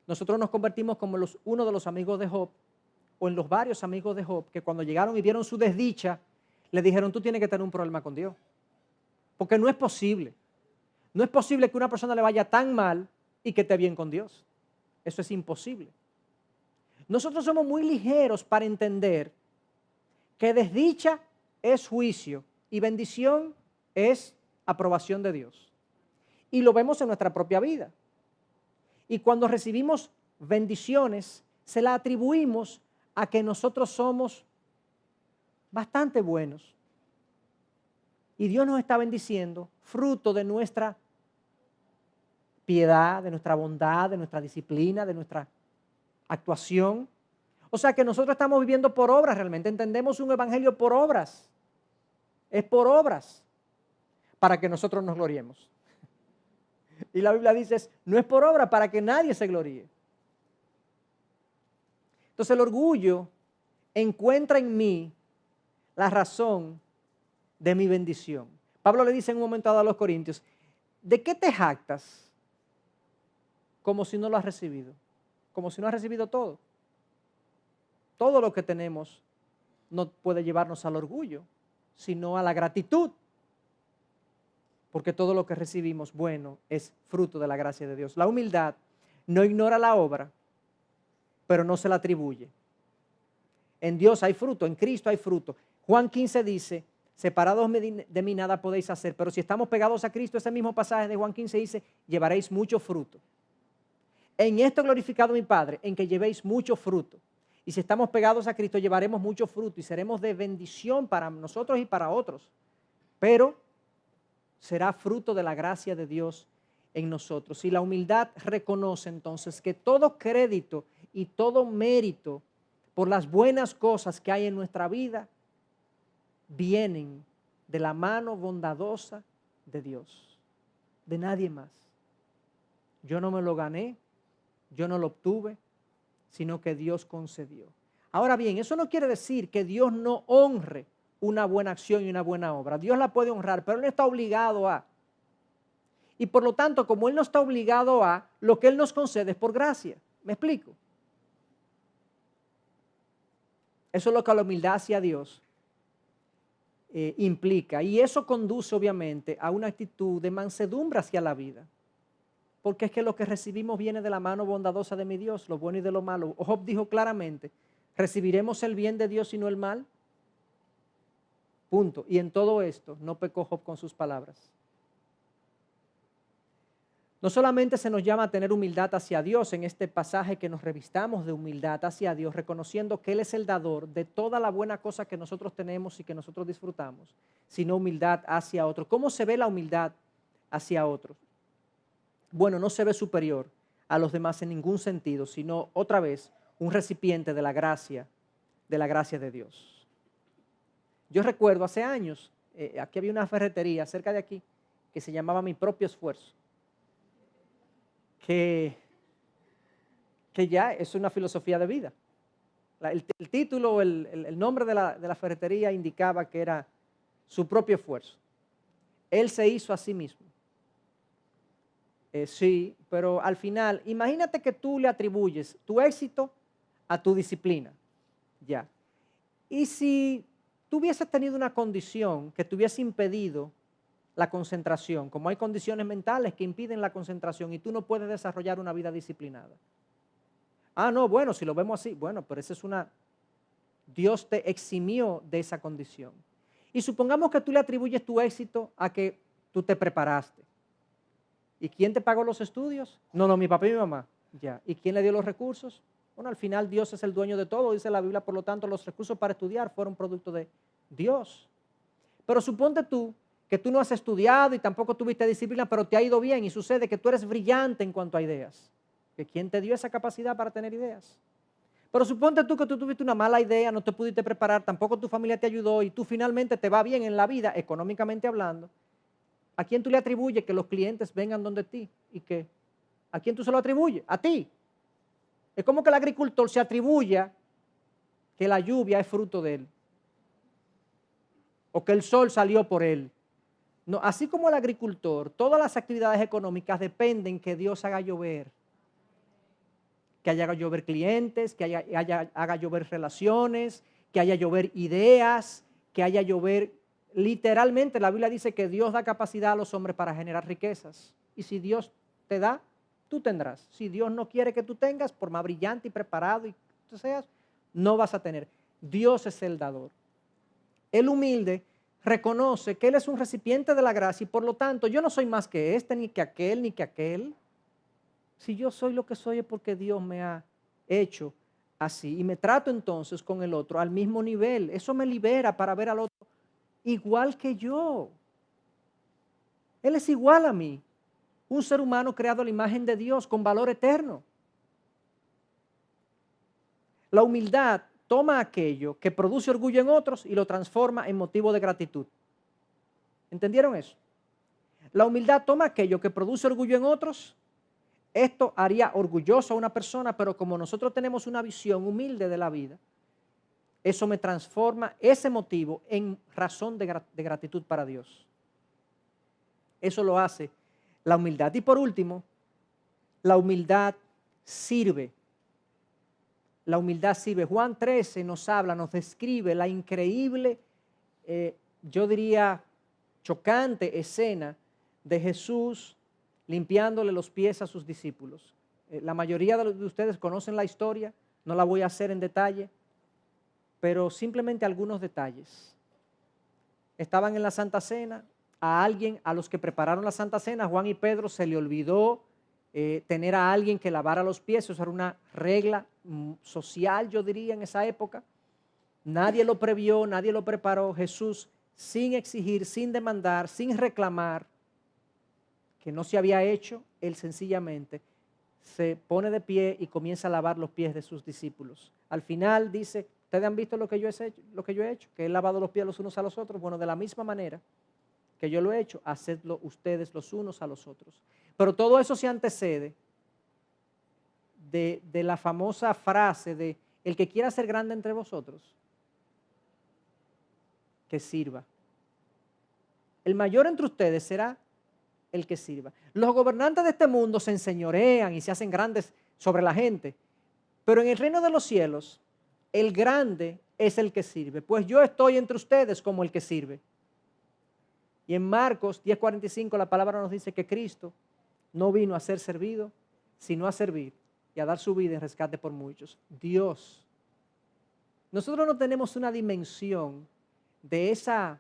Nosotros nos convertimos como uno de los amigos de Job, o en los varios amigos de Job, que cuando llegaron y vieron su desdicha, le dijeron, tú tienes que tener un problema con Dios. Porque no es posible. No es posible que una persona le vaya tan mal y que esté bien con Dios. Eso es imposible. Nosotros somos muy ligeros para entender que desdicha es juicio y bendición es aprobación de Dios. Y lo vemos en nuestra propia vida. Y cuando recibimos bendiciones, se las atribuimos a que nosotros somos bastante buenos. Y Dios nos está bendiciendo, fruto de nuestra piedad, de nuestra bondad, de nuestra disciplina, de nuestra actuación. O sea que nosotros estamos viviendo por obras realmente. Entendemos un evangelio por obras. Es por obras para que nosotros nos gloriemos. Y la Biblia dice, no es por obra para que nadie se gloríe. Entonces el orgullo encuentra en mí la razón de mi bendición. Pablo le dice en un momento dado a los corintios, ¿de qué te jactas? Como si no lo has recibido. Como si no has recibido todo. Todo lo que tenemos no puede llevarnos al orgullo, sino a la gratitud. Porque todo lo que recibimos bueno es fruto de la gracia de Dios. La humildad no ignora la obra, pero no se la atribuye. En Dios hay fruto, en Cristo hay fruto. Juan 15 dice, separados de mí nada podéis hacer, pero si estamos pegados a Cristo, ese mismo pasaje de Juan 15 dice, llevaréis mucho fruto. En esto glorificado mi Padre, en que llevéis mucho fruto. Y si estamos pegados a Cristo, llevaremos mucho fruto y seremos de bendición para nosotros y para otros. Pero será fruto de la gracia de Dios en nosotros. Y la humildad reconoce entonces que todo crédito y todo mérito por las buenas cosas que hay en nuestra vida vienen de la mano bondadosa de Dios, de nadie más. Yo no me lo gané, yo no lo obtuve, sino que Dios concedió. Ahora bien, eso no quiere decir que Dios no honre una buena acción y una buena obra. Dios la puede honrar, pero Él no está obligado a. Y por lo tanto, como Él no está obligado a, lo que Él nos concede es por gracia. ¿Me explico? Eso es lo que la humildad hacia Dios implica. Y eso conduce obviamente a una actitud de mansedumbre hacia la vida. Porque es que lo que recibimos viene de la mano bondadosa de mi Dios, lo bueno y de lo malo. Job dijo claramente, ¿recibiremos el bien de Dios y no el mal? Punto. Y en todo esto no pecó Job con sus palabras. No solamente se nos llama a tener humildad hacia Dios en este pasaje que nos revistamos de humildad hacia Dios, reconociendo que Él es el dador de toda la buena cosa que nosotros tenemos y que nosotros disfrutamos, sino humildad hacia otros. ¿Cómo se ve la humildad hacia otros? Bueno, no se ve superior a los demás en ningún sentido, sino otra vez un recipiente de la gracia de Dios. Yo recuerdo hace años, aquí había una ferretería cerca de aquí que se llamaba Mi Propio Esfuerzo, que ya es una filosofía de vida. El título, el nombre de la ferretería indicaba que era su propio esfuerzo. Él se hizo a sí mismo. Sí, pero al final, imagínate que tú le atribuyes tu éxito a tu disciplina. Ya. Y si tú hubieses tenido una condición que te hubiese impedido la concentración, como hay condiciones mentales que impiden la concentración y tú no puedes desarrollar una vida disciplinada. Ah, no, bueno, si lo vemos así, bueno, pero esa es Dios te eximió de esa condición. Y supongamos que tú le atribuyes tu éxito a que tú te preparaste. ¿Y quién te pagó los estudios? No, mi papá y mi mamá. Ya. ¿Y quién le dio los recursos? Bueno, al final Dios es el dueño de todo, dice la Biblia, por lo tanto los recursos para estudiar fueron producto de Dios. Pero suponte tú que tú no has estudiado y tampoco tuviste disciplina, pero te ha ido bien y sucede que tú eres brillante en cuanto a ideas. ¿Que quién te dio esa capacidad para tener ideas? Pero suponte tú que tú tuviste una mala idea, no te pudiste preparar, tampoco tu familia te ayudó y tú finalmente te va bien en la vida, económicamente hablando. ¿A quién tú le atribuyes que los clientes vengan donde ti? ¿Y qué? ¿A quién tú se lo atribuyes? A ti. Es como que el agricultor se atribuya que la lluvia es fruto de él. O que el sol salió por él. No, así como el agricultor, todas las actividades económicas dependen que Dios haga llover. Que haga llover clientes, que haga llover relaciones, que haya llover ideas, que haya llover. Literalmente la Biblia dice que Dios da capacidad a los hombres para generar riquezas. Y si Dios te da, tú tendrás. Si Dios no quiere que tú tengas, por más brillante y preparado y tú seas, no vas a tener. Dios es el dador. El humilde reconoce que Él es un recipiente de la gracia y por lo tanto yo no soy más que este, ni que aquel, ni que aquel. Si yo soy lo que soy es porque Dios me ha hecho así y me trato entonces con el otro al mismo nivel. Eso me libera para ver al otro igual que yo. Él es igual a mí, un ser humano creado a la imagen de Dios con valor eterno. La humildad toma aquello que produce orgullo en otros y lo transforma en motivo de gratitud. ¿Entendieron eso? La humildad toma aquello que produce orgullo en otros. Esto haría orgulloso a una persona, pero como nosotros tenemos una visión humilde de la vida, eso me transforma ese motivo en razón de gratitud para Dios. Eso lo hace la humildad. Y por último, la humildad sirve. La humildad sirve. Juan 13 nos habla, nos describe la increíble, yo diría, chocante escena de Jesús limpiándole los pies a sus discípulos. La mayoría de ustedes conocen la historia, no la voy a hacer en detalle, pero simplemente algunos detalles. Estaban en la Santa Cena, a los que prepararon la Santa Cena, Juan y Pedro, se le olvidó tener a alguien que lavara los pies. Eso era una regla social, yo diría, en esa época. Nadie lo previó, nadie lo preparó. Jesús, sin exigir, sin demandar, sin reclamar, que no se había hecho, él sencillamente se pone de pie y comienza a lavar los pies de sus discípulos. Al final dice, ¿ustedes han visto lo que yo he hecho? Que he lavado los pies los unos a los otros. Bueno, de la misma manera que yo lo he hecho, hacedlo ustedes los unos a los otros. Pero todo eso se antecede de la famosa frase de, el que quiera ser grande entre vosotros, que sirva. El mayor entre ustedes será el que sirva. Los gobernantes de este mundo se enseñorean y se hacen grandes sobre la gente, pero en el reino de los cielos, el grande es el que sirve. Pues yo estoy entre ustedes como el que sirve. Y en Marcos 10:45 la palabra nos dice que Cristo no vino a ser servido, sino a servir y a dar su vida en rescate por muchos. Dios. Nosotros no tenemos una dimensión de esa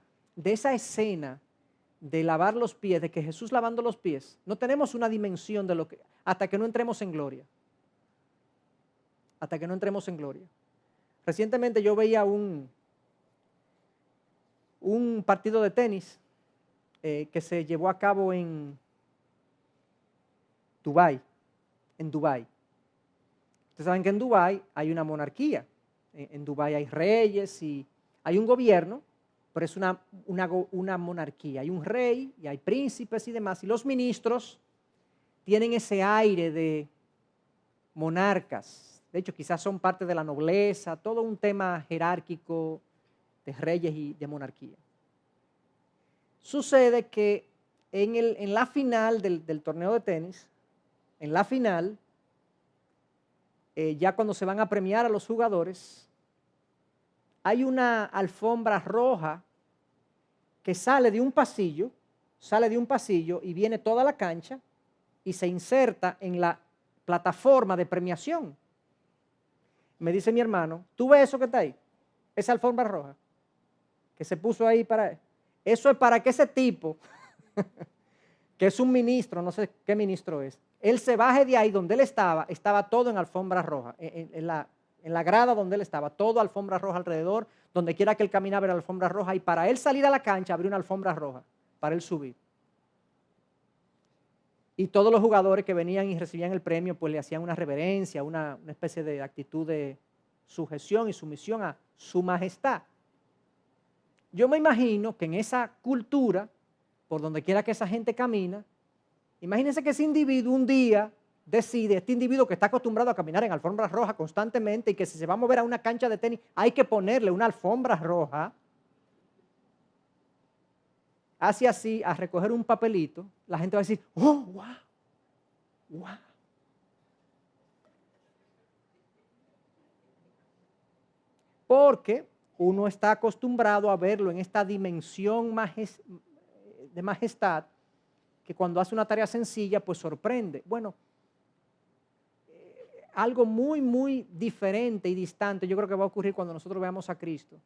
escena de lavar los pies, de que Jesús lavando los pies. No tenemos una dimensión de lo que, hasta que no entremos en gloria. Hasta que no entremos en gloria. Recientemente yo veía un partido de tenis que se llevó a cabo en Dubái. Ustedes saben que en Dubái hay una monarquía. En Dubái hay reyes y hay un gobierno, pero es una monarquía. Hay un rey y hay príncipes y demás. Y los ministros tienen ese aire de monarcas. De hecho, quizás son parte de la nobleza, todo un tema jerárquico de reyes y de monarquía. Sucede que en la final del torneo de tenis, en la final, ya cuando se van a premiar a los jugadores, hay una alfombra roja que sale de un pasillo y viene toda la cancha y se inserta en la plataforma de premiación. Me dice mi hermano, ¿tú ves eso que está ahí? Esa alfombra roja que se puso ahí para... Eso es para que ese tipo, que es un ministro, no sé qué ministro es, él se baje de ahí donde él estaba todo en alfombra roja, en la grada donde él estaba, todo alfombra roja alrededor, donde quiera que él caminaba era alfombra roja, y para él salir a la cancha habría una alfombra roja, para él subir. Y todos los jugadores que venían y recibían el premio, pues le hacían una reverencia, una especie de actitud de sujeción y sumisión a su majestad. Yo me imagino que en esa cultura, por donde quiera que esa gente camina, imagínense que ese individuo un día decide, este individuo que está acostumbrado a caminar en alfombras rojas constantemente y que si se va a mover a una cancha de tenis hay que ponerle una alfombra roja, hace así a recoger un papelito, la gente va a decir, oh, wow, wow. Porque uno está acostumbrado a verlo en esta dimensión de majestad, que cuando hace una tarea sencilla, pues sorprende. Bueno, algo muy, muy diferente y distante yo creo que va a ocurrir cuando nosotros veamos a Cristo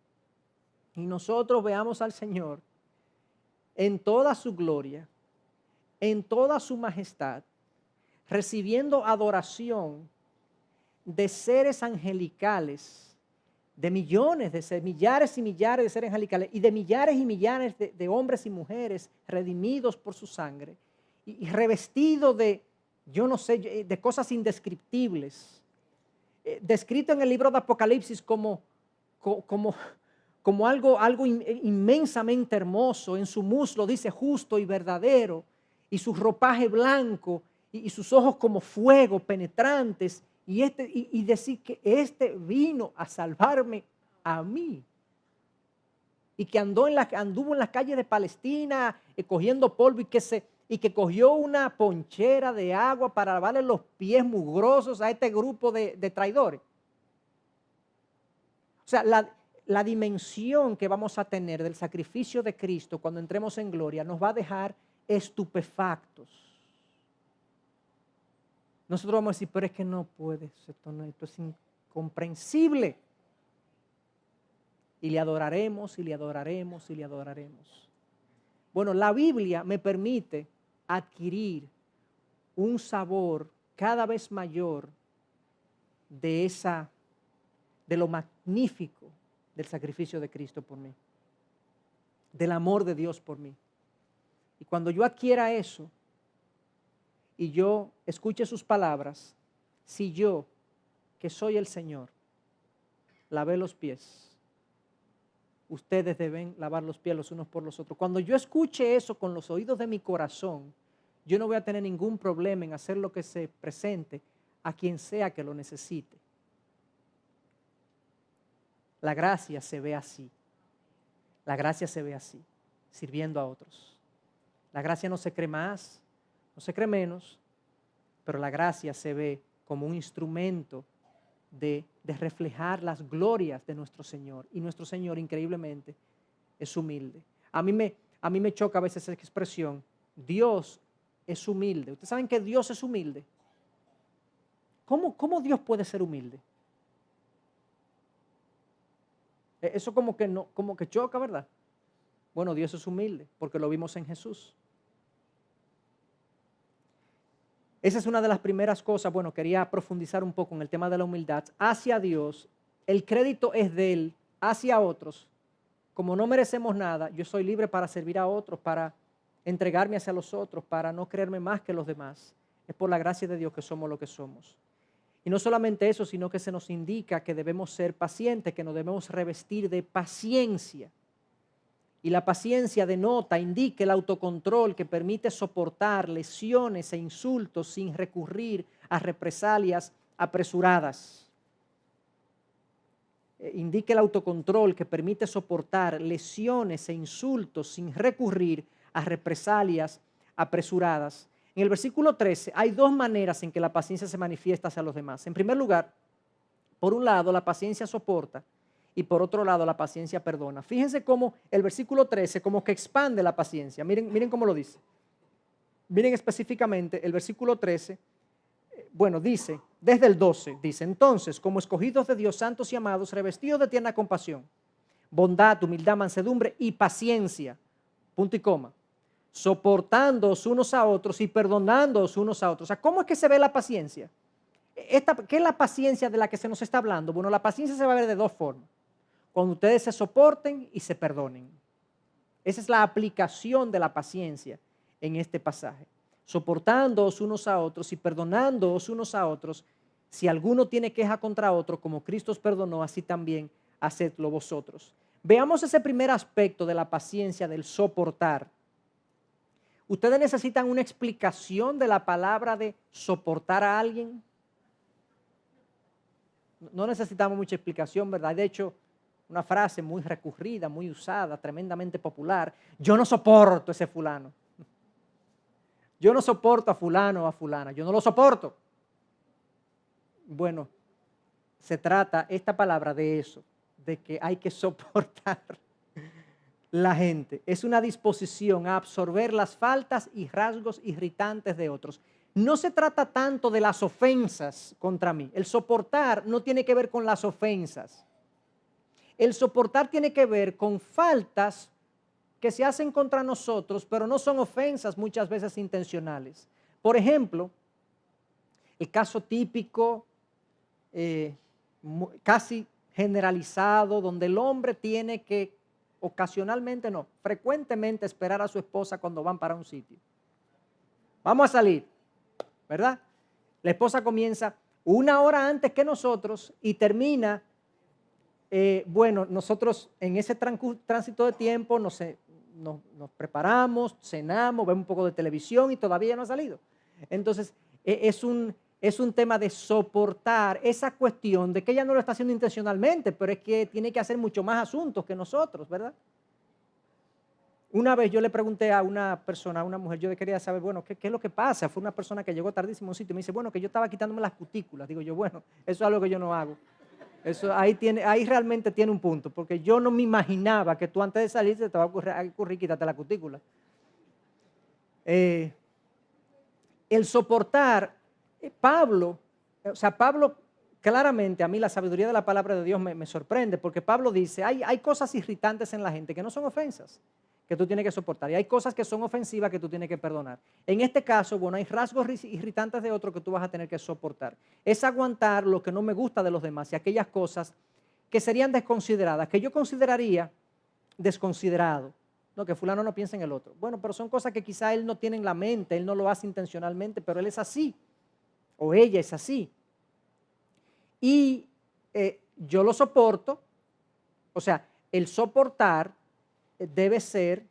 y nosotros veamos al Señor en toda su gloria, en toda su majestad, recibiendo adoración de seres angelicales, de millones, millares y millares de seres angelicales y de millares y millares de hombres y mujeres redimidos por su sangre y revestidos de, yo no sé, de cosas indescriptibles, descrito en el libro de Apocalipsis como algo inmensamente hermoso. En su muslo dice justo y verdadero, y su ropaje blanco, y sus ojos como fuego penetrantes, y decir que este vino a salvarme a mí, y que anduvo en las calles de Palestina cogiendo polvo, y que cogió una ponchera de agua para lavarle los pies mugrosos a este grupo de traidores. O sea, la dimensión que vamos a tener del sacrificio de Cristo cuando entremos en gloria nos va a dejar estupefactos. Nosotros vamos a decir, pero es que no puede, esto es incomprensible. Y le adoraremos, y le adoraremos, y le adoraremos. Bueno, la Biblia me permite adquirir un sabor cada vez mayor de lo magnífico del sacrificio de Cristo por mí, del amor de Dios por mí. Y cuando yo adquiera eso y yo escuche sus palabras, si yo, que soy el Señor, lavé los pies, ustedes deben lavar los pies los unos por los otros. Cuando yo escuche eso con los oídos de mi corazón, yo no voy a tener ningún problema en hacer lo que se presente a quien sea que lo necesite. La gracia se ve así. La gracia se ve así, sirviendo a otros. La gracia no se cree más, no se cree menos, pero la gracia se ve como un instrumento de reflejar las glorias de nuestro Señor. Y nuestro Señor, increíblemente, es humilde. A mí me choca a veces esa expresión, Dios es humilde. ¿Ustedes saben que Dios es humilde? ¿Cómo Dios puede ser humilde? Eso como que choca, ¿verdad? Bueno, Dios es humilde porque lo vimos en Jesús. Esa es una de las primeras cosas. Bueno, quería profundizar un poco en el tema de la humildad. Hacia Dios, el crédito es de Él. Hacia otros, como no merecemos nada, yo soy libre para servir a otros, para entregarme hacia los otros, para no creerme más que los demás. Es por la gracia de Dios que somos lo que somos. Y no solamente eso, sino que se nos indica que debemos ser pacientes, que nos debemos revestir de paciencia. Y la paciencia indica el autocontrol que permite soportar lesiones e insultos sin recurrir a represalias apresuradas. Indica el autocontrol que permite soportar lesiones e insultos sin recurrir a represalias apresuradas. En el versículo 13 hay dos maneras en que la paciencia se manifiesta hacia los demás. En primer lugar, por un lado, la paciencia soporta y por otro lado, la paciencia perdona. Fíjense cómo el versículo 13 como que expande la paciencia. Miren cómo lo dice. Miren específicamente el versículo 13. Bueno, dice, desde el 12, dice, entonces, como escogidos de Dios, santos y amados, revestidos de tierna compasión, bondad, humildad, mansedumbre y paciencia, punto y coma, soportándoos unos a otros y perdonándoos unos a otros. O sea, ¿cómo es que se ve la paciencia? ¿Qué es la paciencia de la que se nos está hablando? Bueno, la paciencia se va a ver de dos formas. Cuando ustedes se soporten y se perdonen. Esa es la aplicación de la paciencia en este pasaje. Soportándoos unos a otros y perdonándoos unos a otros. Si alguno tiene queja contra otro, como Cristo os perdonó, así también hacedlo vosotros. Veamos ese primer aspecto de la paciencia, del soportar. ¿Ustedes necesitan una explicación de la palabra de soportar a alguien? No necesitamos mucha explicación, ¿verdad? De hecho, una frase muy recurrida, muy usada, tremendamente popular. Yo no soporto ese fulano. Yo no soporto a fulano o a fulana. Yo no lo soporto. Bueno, se trata esta palabra de eso, de que hay que soportar la gente. Es una disposición a absorber las faltas y rasgos irritantes de otros. No se trata tanto de las ofensas contra mí. El soportar no tiene que ver con las ofensas. El soportar tiene que ver con faltas que se hacen contra nosotros, pero no son ofensas muchas veces intencionales. Por ejemplo, el caso típico casi generalizado, donde el hombre tiene que ocasionalmente, no, frecuentemente esperar a su esposa cuando van para un sitio. Vamos a salir, ¿verdad? La esposa comienza una hora antes que nosotros y termina, bueno, nosotros en ese tránsito de tiempo nos preparamos, cenamos, vemos un poco de televisión y todavía no ha salido. Entonces, es un tema de soportar esa cuestión de que ella no lo está haciendo intencionalmente, pero es que tiene que hacer mucho más asuntos que nosotros, ¿verdad? Una vez yo le pregunté a una persona, a una mujer, yo quería saber, bueno, ¿qué es lo que pasa? Fue una persona que llegó tardísimo a un sitio y me dice, bueno, que yo estaba quitándome las cutículas. Digo yo, bueno, eso es algo que yo no hago. Eso ahí realmente tiene un punto, porque yo no me imaginaba que tú antes de salir te va a ocurrir quitarte la cutícula. El soportar, Pablo claramente, a mí la sabiduría de la palabra de Dios me sorprende, porque Pablo dice, hay cosas irritantes en la gente que no son ofensas, que tú tienes que soportar, y hay cosas que son ofensivas que tú tienes que perdonar. En este caso, bueno, hay rasgos irritantes de otro que tú vas a tener que soportar. Es aguantar lo que no me gusta de los demás y aquellas cosas que serían desconsideradas, que yo consideraría desconsiderado. No, que fulano no piensa en el otro. Bueno, pero son cosas que quizá él no tiene en la mente, él no lo hace intencionalmente, pero él es así, o ella es así. Y yo lo soporto, o sea, el soportar debe ser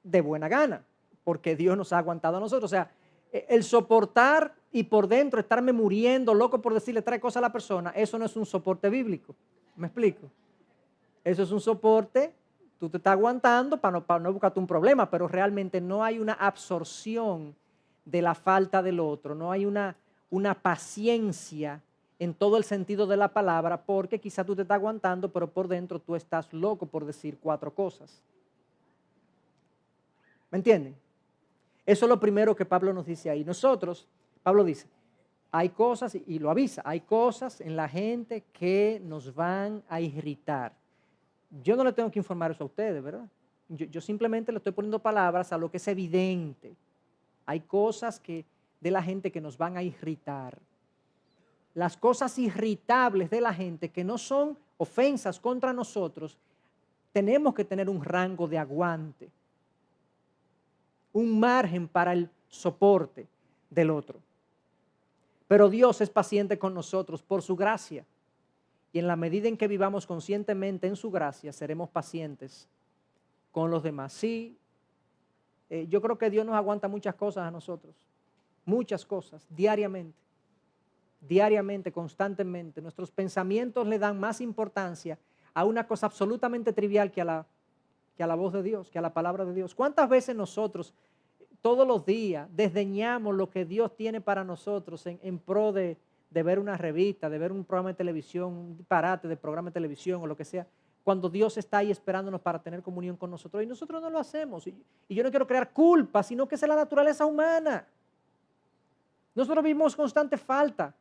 de buena gana, porque Dios nos ha aguantado a nosotros. O sea, el soportar y por dentro estarme muriendo, loco por decirle 3 cosas a la persona, eso no es un soporte bíblico. ¿Me explico? Eso es un soporte, tú te estás aguantando para no buscarte un problema, pero realmente no hay una absorción de la falta del otro, no hay una paciencia en todo el sentido de la palabra, porque quizá tú te estás aguantando, pero por dentro tú estás loco por decir 4 cosas. ¿Me entienden? Eso es lo primero que Pablo nos dice ahí. Nosotros, Pablo dice, hay cosas, y lo avisa, hay cosas en la gente que nos van a irritar. Yo no le tengo que informar eso a ustedes, ¿verdad? Yo simplemente le estoy poniendo palabras a lo que es evidente. Hay cosas de la gente que nos van a irritar. Las cosas irritables de la gente que no son ofensas contra nosotros, tenemos que tener un rango de aguante, un margen para el soporte del otro. Pero Dios es paciente con nosotros por su gracia. Y en la medida en que vivamos conscientemente en su gracia, seremos pacientes con los demás. Sí, yo creo que Dios nos aguanta muchas cosas a nosotros. Muchas cosas, diariamente. Diariamente, constantemente. Nuestros pensamientos le dan más importancia a una cosa absolutamente trivial que a la voz de Dios, que a la palabra de Dios. ¿Cuántas veces nosotros todos los días desdeñamos lo que Dios tiene para nosotros en pro de ver una revista, de ver un programa de televisión, un disparate de programa de televisión o lo que sea, cuando Dios está ahí esperándonos para tener comunión con nosotros y nosotros no lo hacemos? Y yo no quiero crear culpa, sino que es la naturaleza humana. Nosotros vivimos constante falta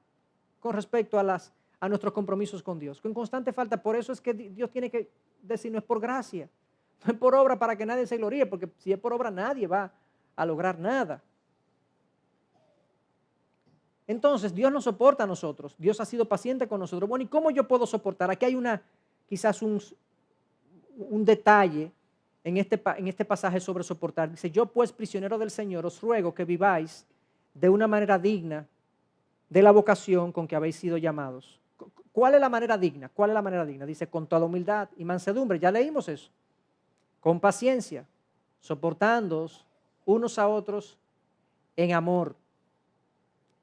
con respecto a nuestros compromisos con Dios, con constante falta. Por eso es que Dios tiene que decir, no es por gracia, no es por obra para que nadie se gloríe, porque si es por obra nadie va a lograr nada. Entonces Dios nos soporta a nosotros, Dios ha sido paciente con nosotros. Bueno, ¿y cómo yo puedo soportar? Aquí hay quizás un detalle en este pasaje sobre soportar. Dice, yo pues prisionero del Señor os ruego que viváis de una manera digna de la vocación con que habéis sido llamados. ¿Cuál es la manera digna? ¿Cuál es la manera digna? Dice, con toda humildad y mansedumbre, ya leímos eso. Con paciencia, soportándoos unos a otros en amor,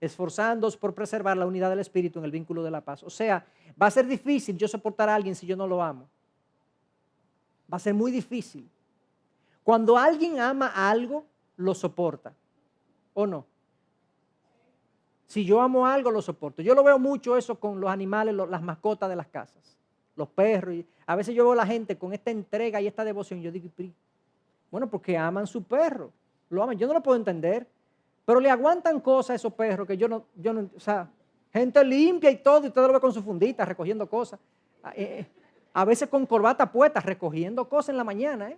esforzándoos por preservar la unidad del Espíritu en el vínculo de la paz. O sea, va a ser difícil yo soportar a alguien si yo no lo amo. Va a ser muy difícil. Cuando alguien ama algo, lo soporta, ¿o no? Si yo amo algo, lo soporto. Yo lo veo mucho eso con los animales, las mascotas de las casas, los perros. Y a veces yo veo a la gente con esta entrega y esta devoción. Yo digo, bueno, porque aman su perro, lo aman. Yo no lo puedo entender, pero le aguantan cosas a esos perros que yo no, o sea, gente limpia y todo, y usted lo ve con su fundita recogiendo cosas. A veces con corbata puesta, recogiendo cosas en la mañana,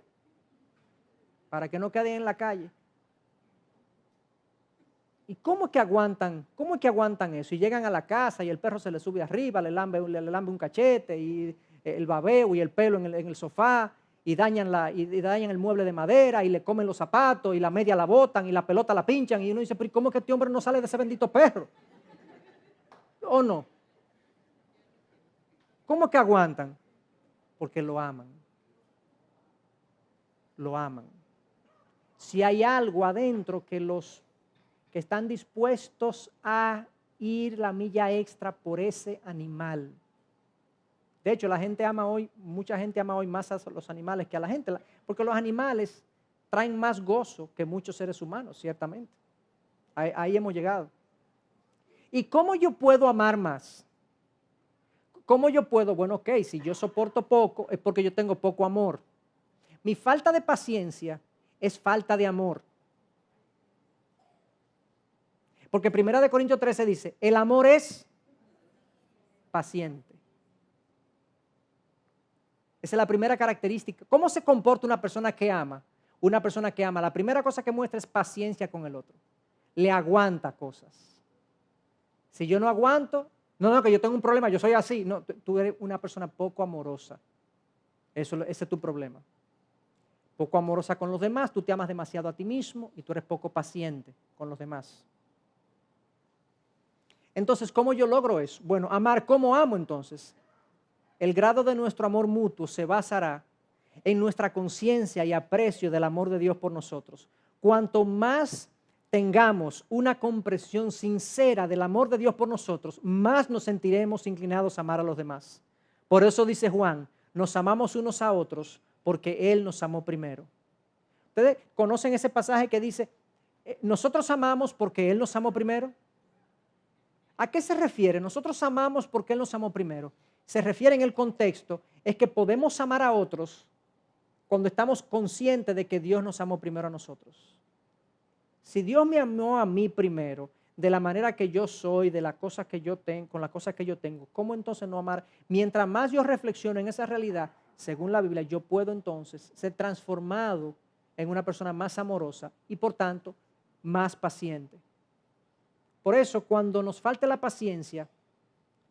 para que no queden en la calle. ¿Y cómo es que aguantan? ¿Cómo es que aguantan eso? Y llegan a la casa y el perro se le sube arriba, le lambe un cachete y el babeo y el pelo en el sofá y dañan el mueble de madera y le comen los zapatos y la media la botan y la pelota la pinchan y uno dice, pero ¿y cómo es que este hombre no sale de ese bendito perro? ¿O no? ¿Cómo es que aguantan? Porque lo aman. Lo aman. Si hay algo adentro que los que están dispuestos a ir la milla extra por ese animal. De hecho, mucha gente ama hoy más a los animales que a la gente, porque los animales traen más gozo que muchos seres humanos, ciertamente. Ahí hemos llegado. ¿Y cómo yo puedo amar más? ¿Cómo yo puedo? Bueno, ok, si yo soporto poco es porque yo tengo poco amor. Mi falta de paciencia es falta de amor. Porque 1 Corintios 13 dice, el amor es paciente. Esa es la primera característica. ¿Cómo se comporta una persona que ama? Una persona que ama, la primera cosa que muestra es paciencia con el otro. Le aguanta cosas. Si yo no aguanto, no, que yo tengo un problema, yo soy así. No, tú eres una persona poco amorosa. Ese es tu problema. Poco amorosa con los demás, tú te amas demasiado a ti mismo y tú eres poco paciente con los demás. Entonces, ¿cómo yo logro eso? Bueno, amar, ¿cómo amo entonces? El grado de nuestro amor mutuo se basará en nuestra conciencia y aprecio del amor de Dios por nosotros. Cuanto más tengamos una comprensión sincera del amor de Dios por nosotros, más nos sentiremos inclinados a amar a los demás. Por eso dice Juan, nos amamos unos a otros porque Él nos amó primero. Ustedes conocen ese pasaje que dice, nosotros amamos porque Él nos amó primero. ¿A qué se refiere? Nosotros amamos porque Él nos amó primero. Se refiere en el contexto, es que podemos amar a otros cuando estamos conscientes de que Dios nos amó primero a nosotros. Si Dios me amó a mí primero, de la manera que yo soy, de las cosas que yo tengo, con las cosas que yo tengo, ¿cómo entonces no amar? Mientras más yo reflexiono en esa realidad, según la Biblia, yo puedo entonces ser transformado en una persona más amorosa y por tanto más paciente. Por eso, cuando nos falte la paciencia,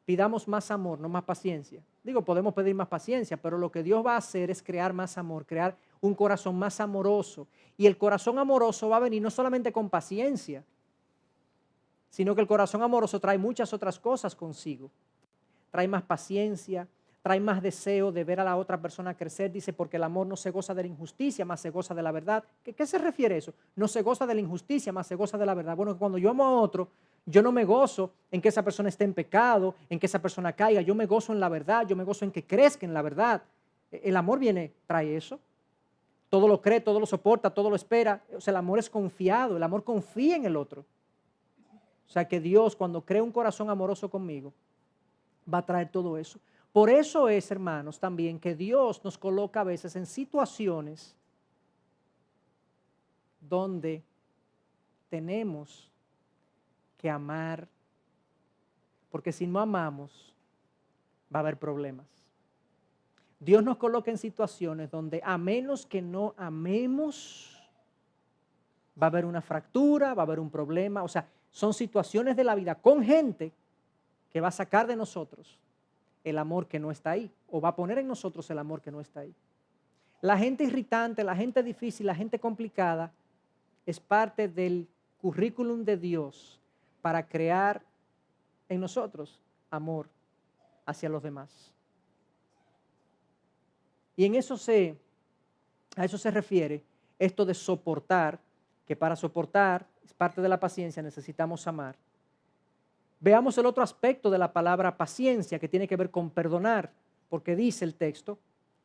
pidamos más amor, no más paciencia. Digo, podemos pedir más paciencia, pero lo que Dios va a hacer es crear más amor, crear un corazón más amoroso. Y el corazón amoroso va a venir no solamente con paciencia, sino que el corazón amoroso trae muchas otras cosas consigo. Trae más paciencia, trae más deseo de ver a la otra persona crecer. Dice, porque el amor no se goza de la injusticia, más se goza de la verdad. ¿Qué se refiere a eso? No se goza de la injusticia, más se goza de la verdad. Bueno, cuando yo amo a otro, yo no me gozo en que esa persona esté en pecado, en que esa persona caiga. Yo me gozo en la verdad, yo me gozo en que crezca en la verdad. El amor trae eso. Todo lo cree, todo lo soporta, todo lo espera. O sea, el amor es confiado, el amor confía en el otro. O sea, que Dios, cuando crea un corazón amoroso conmigo, va a traer todo eso. Por eso es, hermanos, también que Dios nos coloca a veces en situaciones donde tenemos que amar, porque si no amamos, va a haber problemas. Dios nos coloca en situaciones donde a menos que no amemos, va a haber una fractura, va a haber un problema. O sea, son situaciones de la vida con gente que va a sacar de nosotros el amor que no está ahí, o va a poner en nosotros el amor que no está ahí. La gente irritante, la gente difícil, la gente complicada es parte del currículum de Dios para crear en nosotros amor hacia los demás. Y a eso se refiere esto de soportar, que para soportar es parte de la paciencia, necesitamos amar. Veamos el otro aspecto de la palabra paciencia que tiene que ver con perdonar, porque dice el texto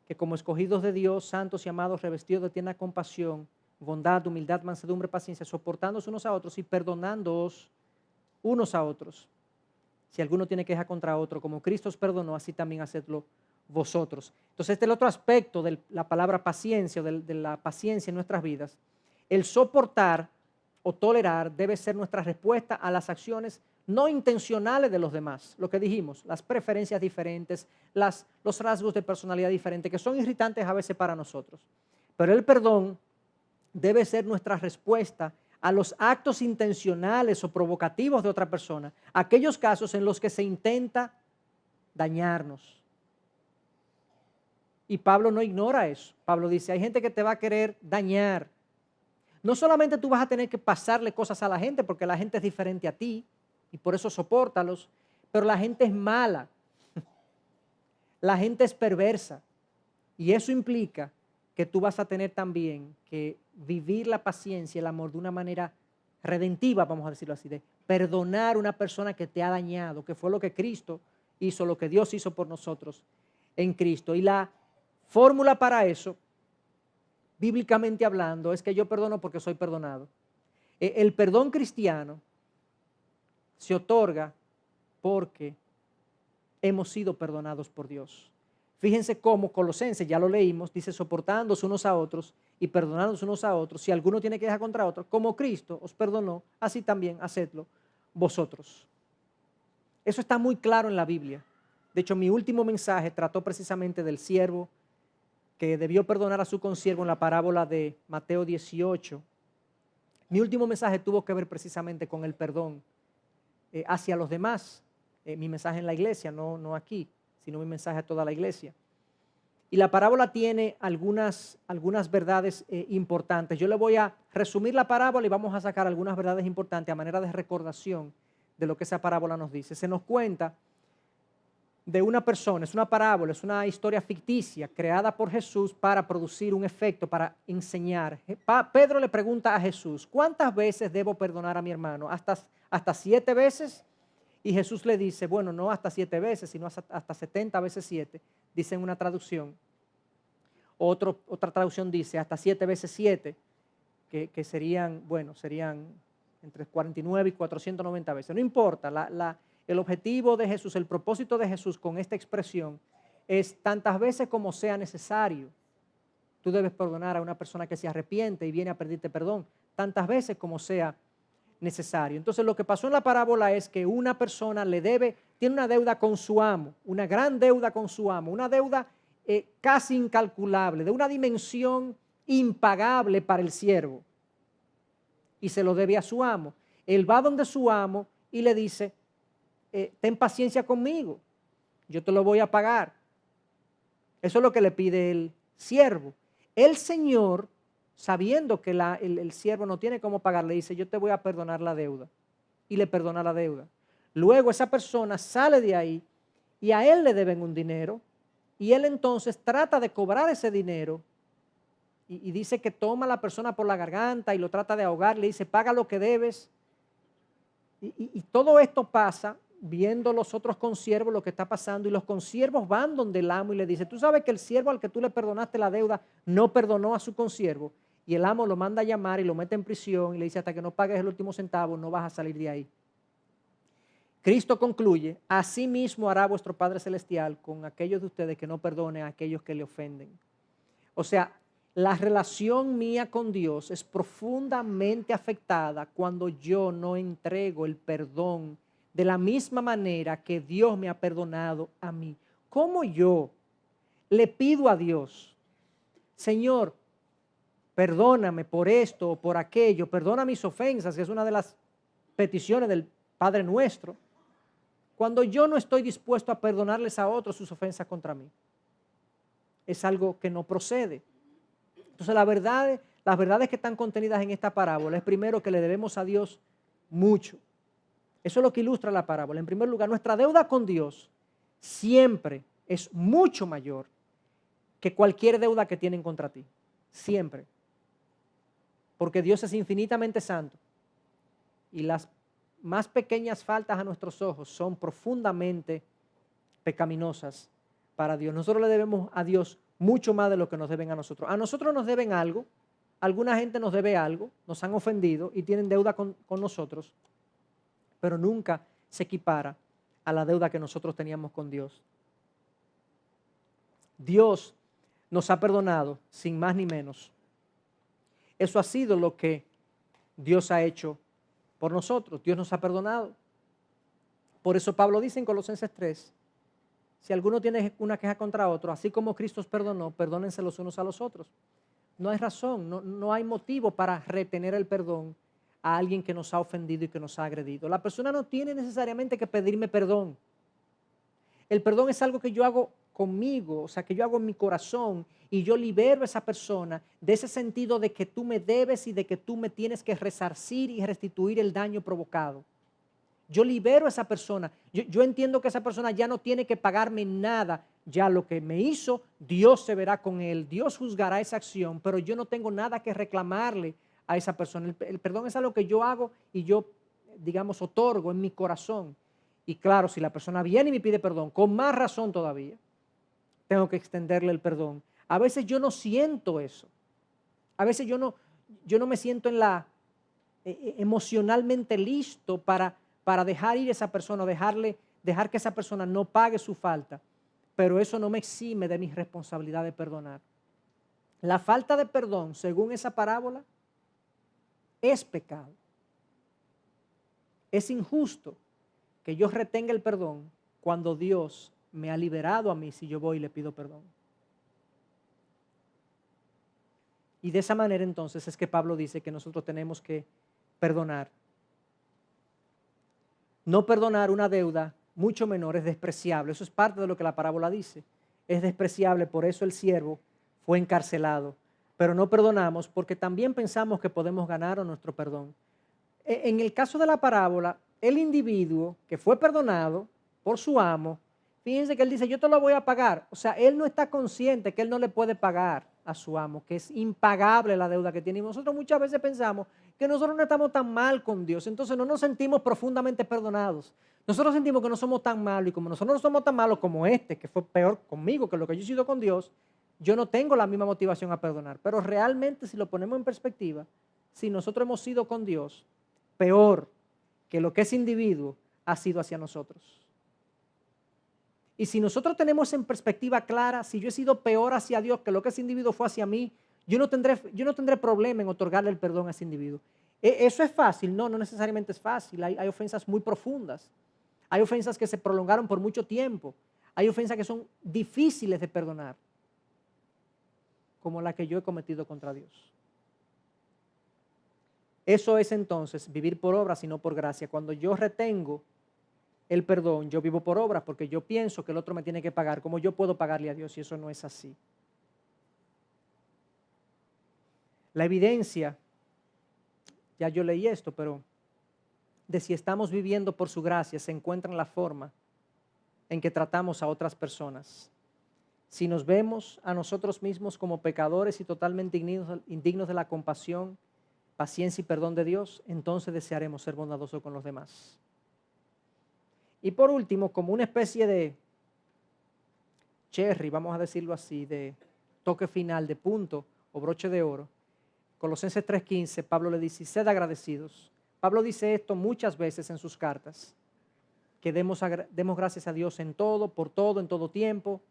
que como escogidos de Dios, santos y amados, revestidos de tierna compasión, bondad, humildad, mansedumbre, paciencia, soportándoos unos a otros y perdonándoos unos a otros. Si alguno tiene queja contra otro, como Cristo os perdonó, así también hacedlo vosotros. Entonces este es el otro aspecto de la palabra paciencia, de la paciencia en nuestras vidas. El soportar o tolerar debe ser nuestra respuesta a las acciones no intencionales de los demás. Lo que dijimos, las preferencias diferentes, los rasgos de personalidad diferentes, que son irritantes a veces para nosotros. Pero el perdón debe ser nuestra respuesta a los actos intencionales o provocativos de otra persona, aquellos casos en los que se intenta dañarnos. Y Pablo no ignora eso. Pablo dice, hay gente que te va a querer dañar. No solamente tú vas a tener que pasarle cosas a la gente porque la gente es diferente a ti y por eso sopórtalos, pero la gente es mala, la gente es perversa y eso implica que tú vas a tener también que vivir la paciencia y el amor de una manera redentiva, vamos a decirlo así, de perdonar a una persona que te ha dañado, que fue lo que Cristo hizo, lo que Dios hizo por nosotros en Cristo. Y la fórmula para eso, bíblicamente hablando, es que yo perdono porque soy perdonado. El perdón cristiano se otorga porque hemos sido perdonados por Dios. Fíjense cómo Colosenses, ya lo leímos, dice soportándose unos a otros y perdonándose unos a otros. Si alguno tiene queja contra otro, como Cristo os perdonó, así también hacedlo vosotros. Eso está muy claro en la Biblia. De hecho, mi último mensaje trató precisamente del siervo que debió perdonar a su consiervo en la parábola de Mateo 18. Mi último mensaje tuvo que ver precisamente con el perdón hacia los demás. Mi mensaje en la iglesia, no aquí, sino mi mensaje a toda la iglesia. Y la parábola tiene algunas verdades importantes. Yo le voy a resumir la parábola y vamos a sacar algunas verdades importantes a manera de recordación de lo que esa parábola nos dice. Se nos cuenta de una persona, es una parábola, es una historia ficticia creada por Jesús para producir un efecto, para enseñar. Pedro le pregunta a Jesús, ¿cuántas veces debo perdonar a mi hermano? ¿Hasta 7 veces? Y Jesús le dice, bueno, no hasta 7 veces, sino hasta 70 veces 7, dice en una traducción. Otra traducción dice hasta 7 veces 7, que serían entre 49 y 490 veces. No importa, el objetivo de Jesús, el propósito de Jesús con esta expresión es tantas veces como sea necesario. Tú debes perdonar a una persona que se arrepiente y viene a pedirte perdón, tantas veces como sea necesario. Entonces lo que pasó en la parábola es que una persona tiene una deuda con su amo, una gran deuda con su amo, una deuda casi incalculable, de una dimensión impagable para el siervo. Y se lo debe a su amo. Él va donde su amo y le dice, ten paciencia conmigo, yo te lo voy a pagar. Eso es lo que le pide el siervo. El Señor, sabiendo que el siervo no tiene cómo pagar, le dice, yo te voy a perdonar la deuda. Y le perdona la deuda. Luego esa persona sale de ahí y a él le deben un dinero y él entonces trata de cobrar ese dinero y dice que toma a la persona por la garganta y lo trata de ahogar, le dice, paga lo que debes. Y todo esto pasa viendo los otros consiervos lo que está pasando y los consiervos van donde el amo y le dice, tú sabes que el siervo al que tú le perdonaste la deuda no perdonó a su consiervo, y el amo lo manda a llamar y lo mete en prisión y le dice, hasta que no pagues el último centavo no vas a salir de ahí. Cristo concluye, así mismo hará vuestro Padre Celestial con aquellos de ustedes que no perdonen a aquellos que le ofenden. O sea, la relación mía con Dios es profundamente afectada cuando yo no entrego el perdón de la misma manera que Dios me ha perdonado a mí. ¿Cómo yo le pido a Dios, Señor, perdóname por esto o por aquello, perdona mis ofensas, que es una de las peticiones del Padre Nuestro, cuando yo no estoy dispuesto a perdonarles a otros sus ofensas contra mí? Es algo que no procede. Entonces las verdades que están contenidas en esta parábola es primero que le debemos a Dios mucho. Eso es lo que ilustra la parábola. En primer lugar, nuestra deuda con Dios siempre es mucho mayor que cualquier deuda que tienen contra ti. Siempre. Porque Dios es infinitamente santo y las más pequeñas faltas a nuestros ojos son profundamente pecaminosas para Dios. Nosotros le debemos a Dios mucho más de lo que nos deben a nosotros. A nosotros nos deben algo, alguna gente nos debe algo, nos han ofendido y tienen deuda con nosotros, pero nunca se equipara a la deuda que nosotros teníamos con Dios. Dios nos ha perdonado sin más ni menos. Eso ha sido lo que Dios ha hecho por nosotros. Dios nos ha perdonado. Por eso Pablo dice en Colosenses 3, si alguno tiene una queja contra otro, así como Cristo os perdonó, perdónense los unos a los otros. No hay razón, no hay motivo para retener el perdón a alguien que nos ha ofendido y que nos ha agredido. La persona no tiene necesariamente que pedirme perdón. El perdón es algo que yo hago conmigo, o sea, que yo hago en mi corazón y yo libero a esa persona de ese sentido de que tú me debes y de que tú me tienes que resarcir y restituir el daño provocado. Yo libero a esa persona. Yo entiendo que esa persona ya no tiene que pagarme nada. Ya lo que me hizo, Dios se verá con él. Dios juzgará esa acción, pero yo no tengo nada que reclamarle a esa persona. El perdón es algo que yo hago y yo, digamos, otorgo en mi corazón. Y claro, si la persona viene y me pide perdón, con más razón todavía, tengo que extenderle el perdón. A veces yo no siento eso. A veces yo no me siento emocionalmente listo para dejar ir a esa persona, dejar que esa persona no pague su falta, pero eso no me exime de mi responsabilidad de perdonar. La falta de perdón, según esa parábola, es pecado. Es injusto que yo retenga el perdón cuando Dios me ha liberado a mí si yo voy y le pido perdón. Y de esa manera entonces es que Pablo dice que nosotros tenemos que perdonar. No perdonar una deuda mucho menor es despreciable. Eso es parte de lo que la parábola dice. Es despreciable, por eso el siervo fue encarcelado. Pero no perdonamos porque también pensamos que podemos ganar nuestro perdón. En el caso de la parábola, el individuo que fue perdonado por su amo, fíjense que él dice, yo te lo voy a pagar. O sea, él no está consciente que él no le puede pagar a su amo, que es impagable la deuda que tiene. Y nosotros muchas veces pensamos que nosotros no estamos tan mal con Dios, entonces no nos sentimos profundamente perdonados. Nosotros sentimos que no somos tan malos y como nosotros no somos tan malos como este, que fue peor conmigo que lo que yo he sido con Dios, yo no tengo la misma motivación a perdonar. Pero realmente si lo ponemos en perspectiva, si nosotros hemos sido con Dios, peor que lo que ese individuo ha sido hacia nosotros. Y si nosotros tenemos en perspectiva clara, si yo he sido peor hacia Dios que lo que ese individuo fue hacia mí, yo no tendré problema en otorgarle el perdón a ese individuo. ¿Eso es fácil? No, no necesariamente es fácil. Hay ofensas muy profundas. Hay ofensas que se prolongaron por mucho tiempo. Hay ofensas que son difíciles de perdonar, como la que yo he cometido contra Dios. Eso es entonces vivir por obras y no por gracia. Cuando yo retengo el perdón, yo vivo por obras porque yo pienso que el otro me tiene que pagar. ¿Cómo yo puedo pagarle a Dios? Y eso no es así. La evidencia, ya yo leí esto, pero de si estamos viviendo por su gracia se encuentra en la forma en que tratamos a otras personas. Si nos vemos a nosotros mismos como pecadores y totalmente indignos de la compasión, paciencia y perdón de Dios, entonces desearemos ser bondadosos con los demás. Y por último, como una especie de cherry, vamos a decirlo así, de toque final, de punto o broche de oro, Colosenses 3:15, Pablo le dice, sed agradecidos. Pablo dice esto muchas veces en sus cartas, que demos gracias a Dios en todo, por todo, en todo tiempo.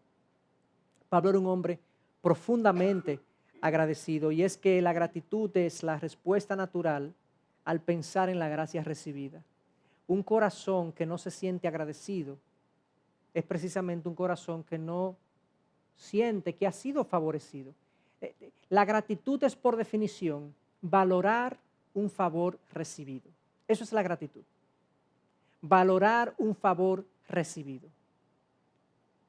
Pablo era un hombre profundamente agradecido y es que la gratitud es la respuesta natural al pensar en la gracia recibida. Un corazón que no se siente agradecido es precisamente un corazón que no siente que ha sido favorecido. La gratitud es por definición valorar un favor recibido. Eso es la gratitud. Valorar un favor recibido.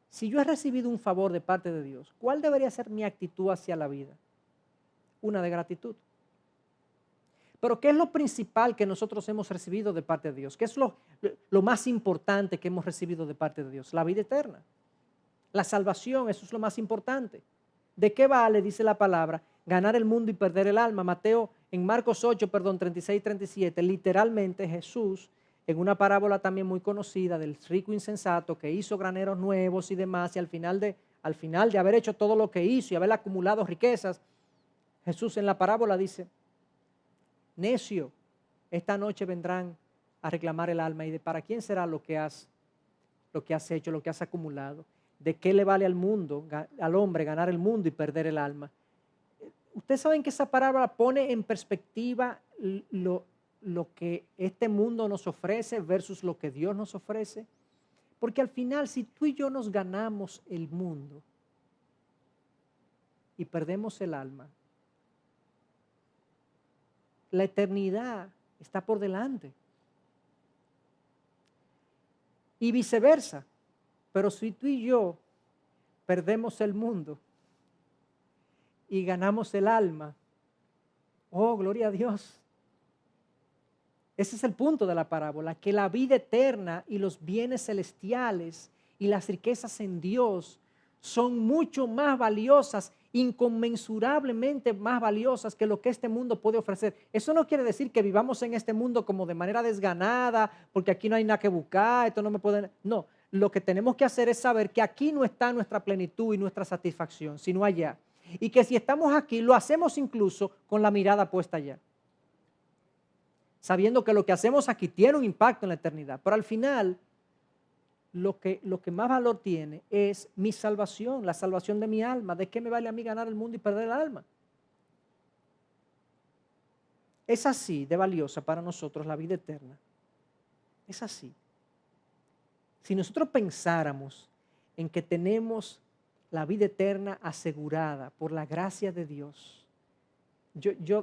Si yo he recibido un favor de parte de Dios, ¿cuál debería ser mi actitud hacia la vida? Una de gratitud. Pero ¿qué es lo principal que nosotros hemos recibido de parte de Dios? ¿Qué es lo más importante que hemos recibido de parte de Dios? La vida eterna. La salvación, eso es lo más importante. ¿De qué vale, dice la palabra, ganar el mundo y perder el alma? En Marcos 8, 36 y 37, literalmente Jesús, en una parábola también muy conocida del rico insensato que hizo graneros nuevos y demás, y al final de haber hecho todo lo que hizo y haber acumulado riquezas, Jesús en la parábola dice, necio, esta noche vendrán a reclamar el alma. ¿Y para quién será lo que has hecho, lo que has acumulado? ¿De qué le vale al hombre ganar el mundo y perder el alma? Ustedes saben que esa parábola pone en perspectiva lo que este mundo nos ofrece versus lo que Dios nos ofrece. Porque al final, si tú y yo nos ganamos el mundo y perdemos el alma, la eternidad está por delante. Y viceversa. Pero si tú y yo perdemos el mundo y ganamos el alma, oh, gloria a Dios. Ese es el punto de la parábola, que la vida eterna y los bienes celestiales y las riquezas en Dios son mucho más valiosas, inconmensurablemente más valiosas que lo que este mundo puede ofrecer. Eso no quiere decir que vivamos en este mundo como de manera desganada, porque aquí no hay nada que buscar, esto no me puede... No, lo que tenemos que hacer es saber que aquí no está nuestra plenitud y nuestra satisfacción, sino allá. Y que si estamos aquí, lo hacemos incluso con la mirada puesta allá, sabiendo que lo que hacemos aquí tiene un impacto en la eternidad. Pero al final, lo que más valor tiene es mi salvación, la salvación de mi alma. ¿De qué me vale a mí ganar el mundo y perder el alma? Es así de valiosa para nosotros la vida eterna. Es así. Si nosotros pensáramos en que tenemos la vida eterna asegurada por la gracia de Dios,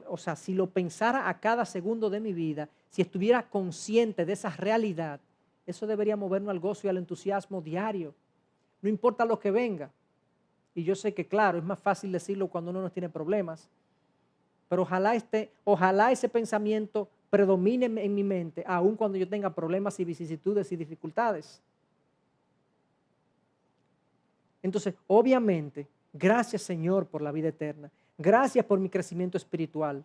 o sea, si lo pensara a cada segundo de mi vida, si estuviera consciente de esa realidad, eso debería movernos al gozo y al entusiasmo diario. No importa lo que venga. Y yo sé que, claro, es más fácil decirlo cuando uno no tiene problemas, pero ojalá ese pensamiento predomine en mi mente, aun cuando yo tenga problemas y vicisitudes y dificultades. Entonces, obviamente, gracias Señor por la vida eterna. Gracias por mi crecimiento espiritual.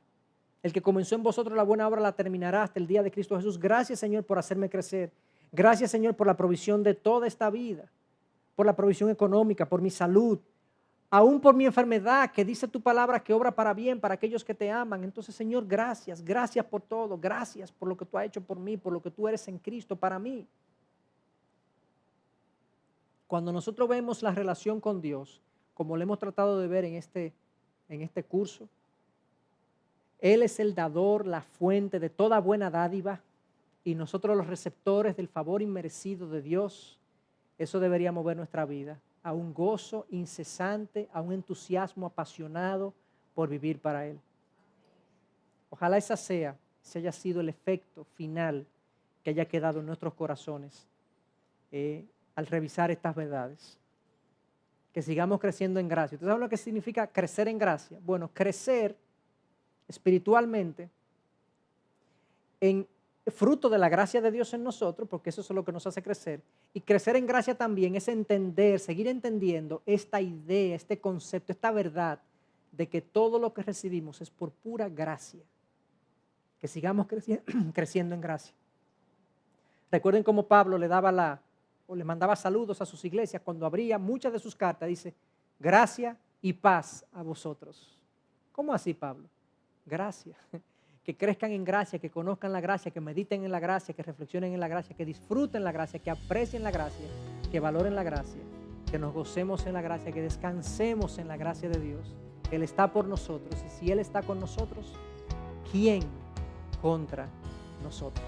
El que comenzó en vosotros la buena obra la terminará hasta el día de Cristo Jesús. Gracias Señor por hacerme crecer. Gracias Señor por la provisión de toda esta vida, por la provisión económica, por mi salud, aún por mi enfermedad, que dice tu palabra que obra para bien para aquellos que te aman. Entonces Señor, gracias por todo. Gracias por lo que tú has hecho por mí, por lo que tú eres en Cristo para mí. Cuando nosotros vemos la relación con Dios, como lo hemos tratado de ver en este curso, Él es el dador, la fuente de toda buena dádiva y nosotros los receptores del favor inmerecido de Dios. Eso debería mover nuestra vida a un gozo incesante, a un entusiasmo apasionado por vivir para Él. Ojalá ese haya sido el efecto final que haya quedado en nuestros corazones al revisar estas verdades. Que sigamos creciendo en gracia. ¿Ustedes saben lo que significa crecer en gracia? Bueno, crecer espiritualmente en fruto de la gracia de Dios en nosotros, porque eso es lo que nos hace crecer. Y crecer en gracia también es entender, seguir entendiendo esta idea, este concepto, esta verdad de que todo lo que recibimos es por pura gracia. Que sigamos creciendo en gracia. Recuerden cómo Pablo le mandaba saludos a sus iglesias cuando abría muchas de sus cartas. Dice, gracia y paz a vosotros. ¿Cómo así, Pablo? Gracia. Que crezcan en gracia, que conozcan la gracia, que mediten en la gracia, que reflexionen en la gracia, que disfruten la gracia, que aprecien la gracia, que valoren la gracia, que nos gocemos en la gracia, que descansemos en la gracia de Dios. Él está por nosotros y si Él está con nosotros, ¿quién contra nosotros?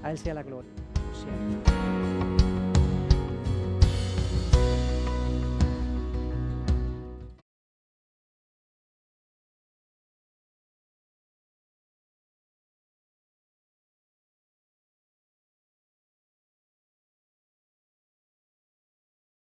A Él sea la gloria por siempre.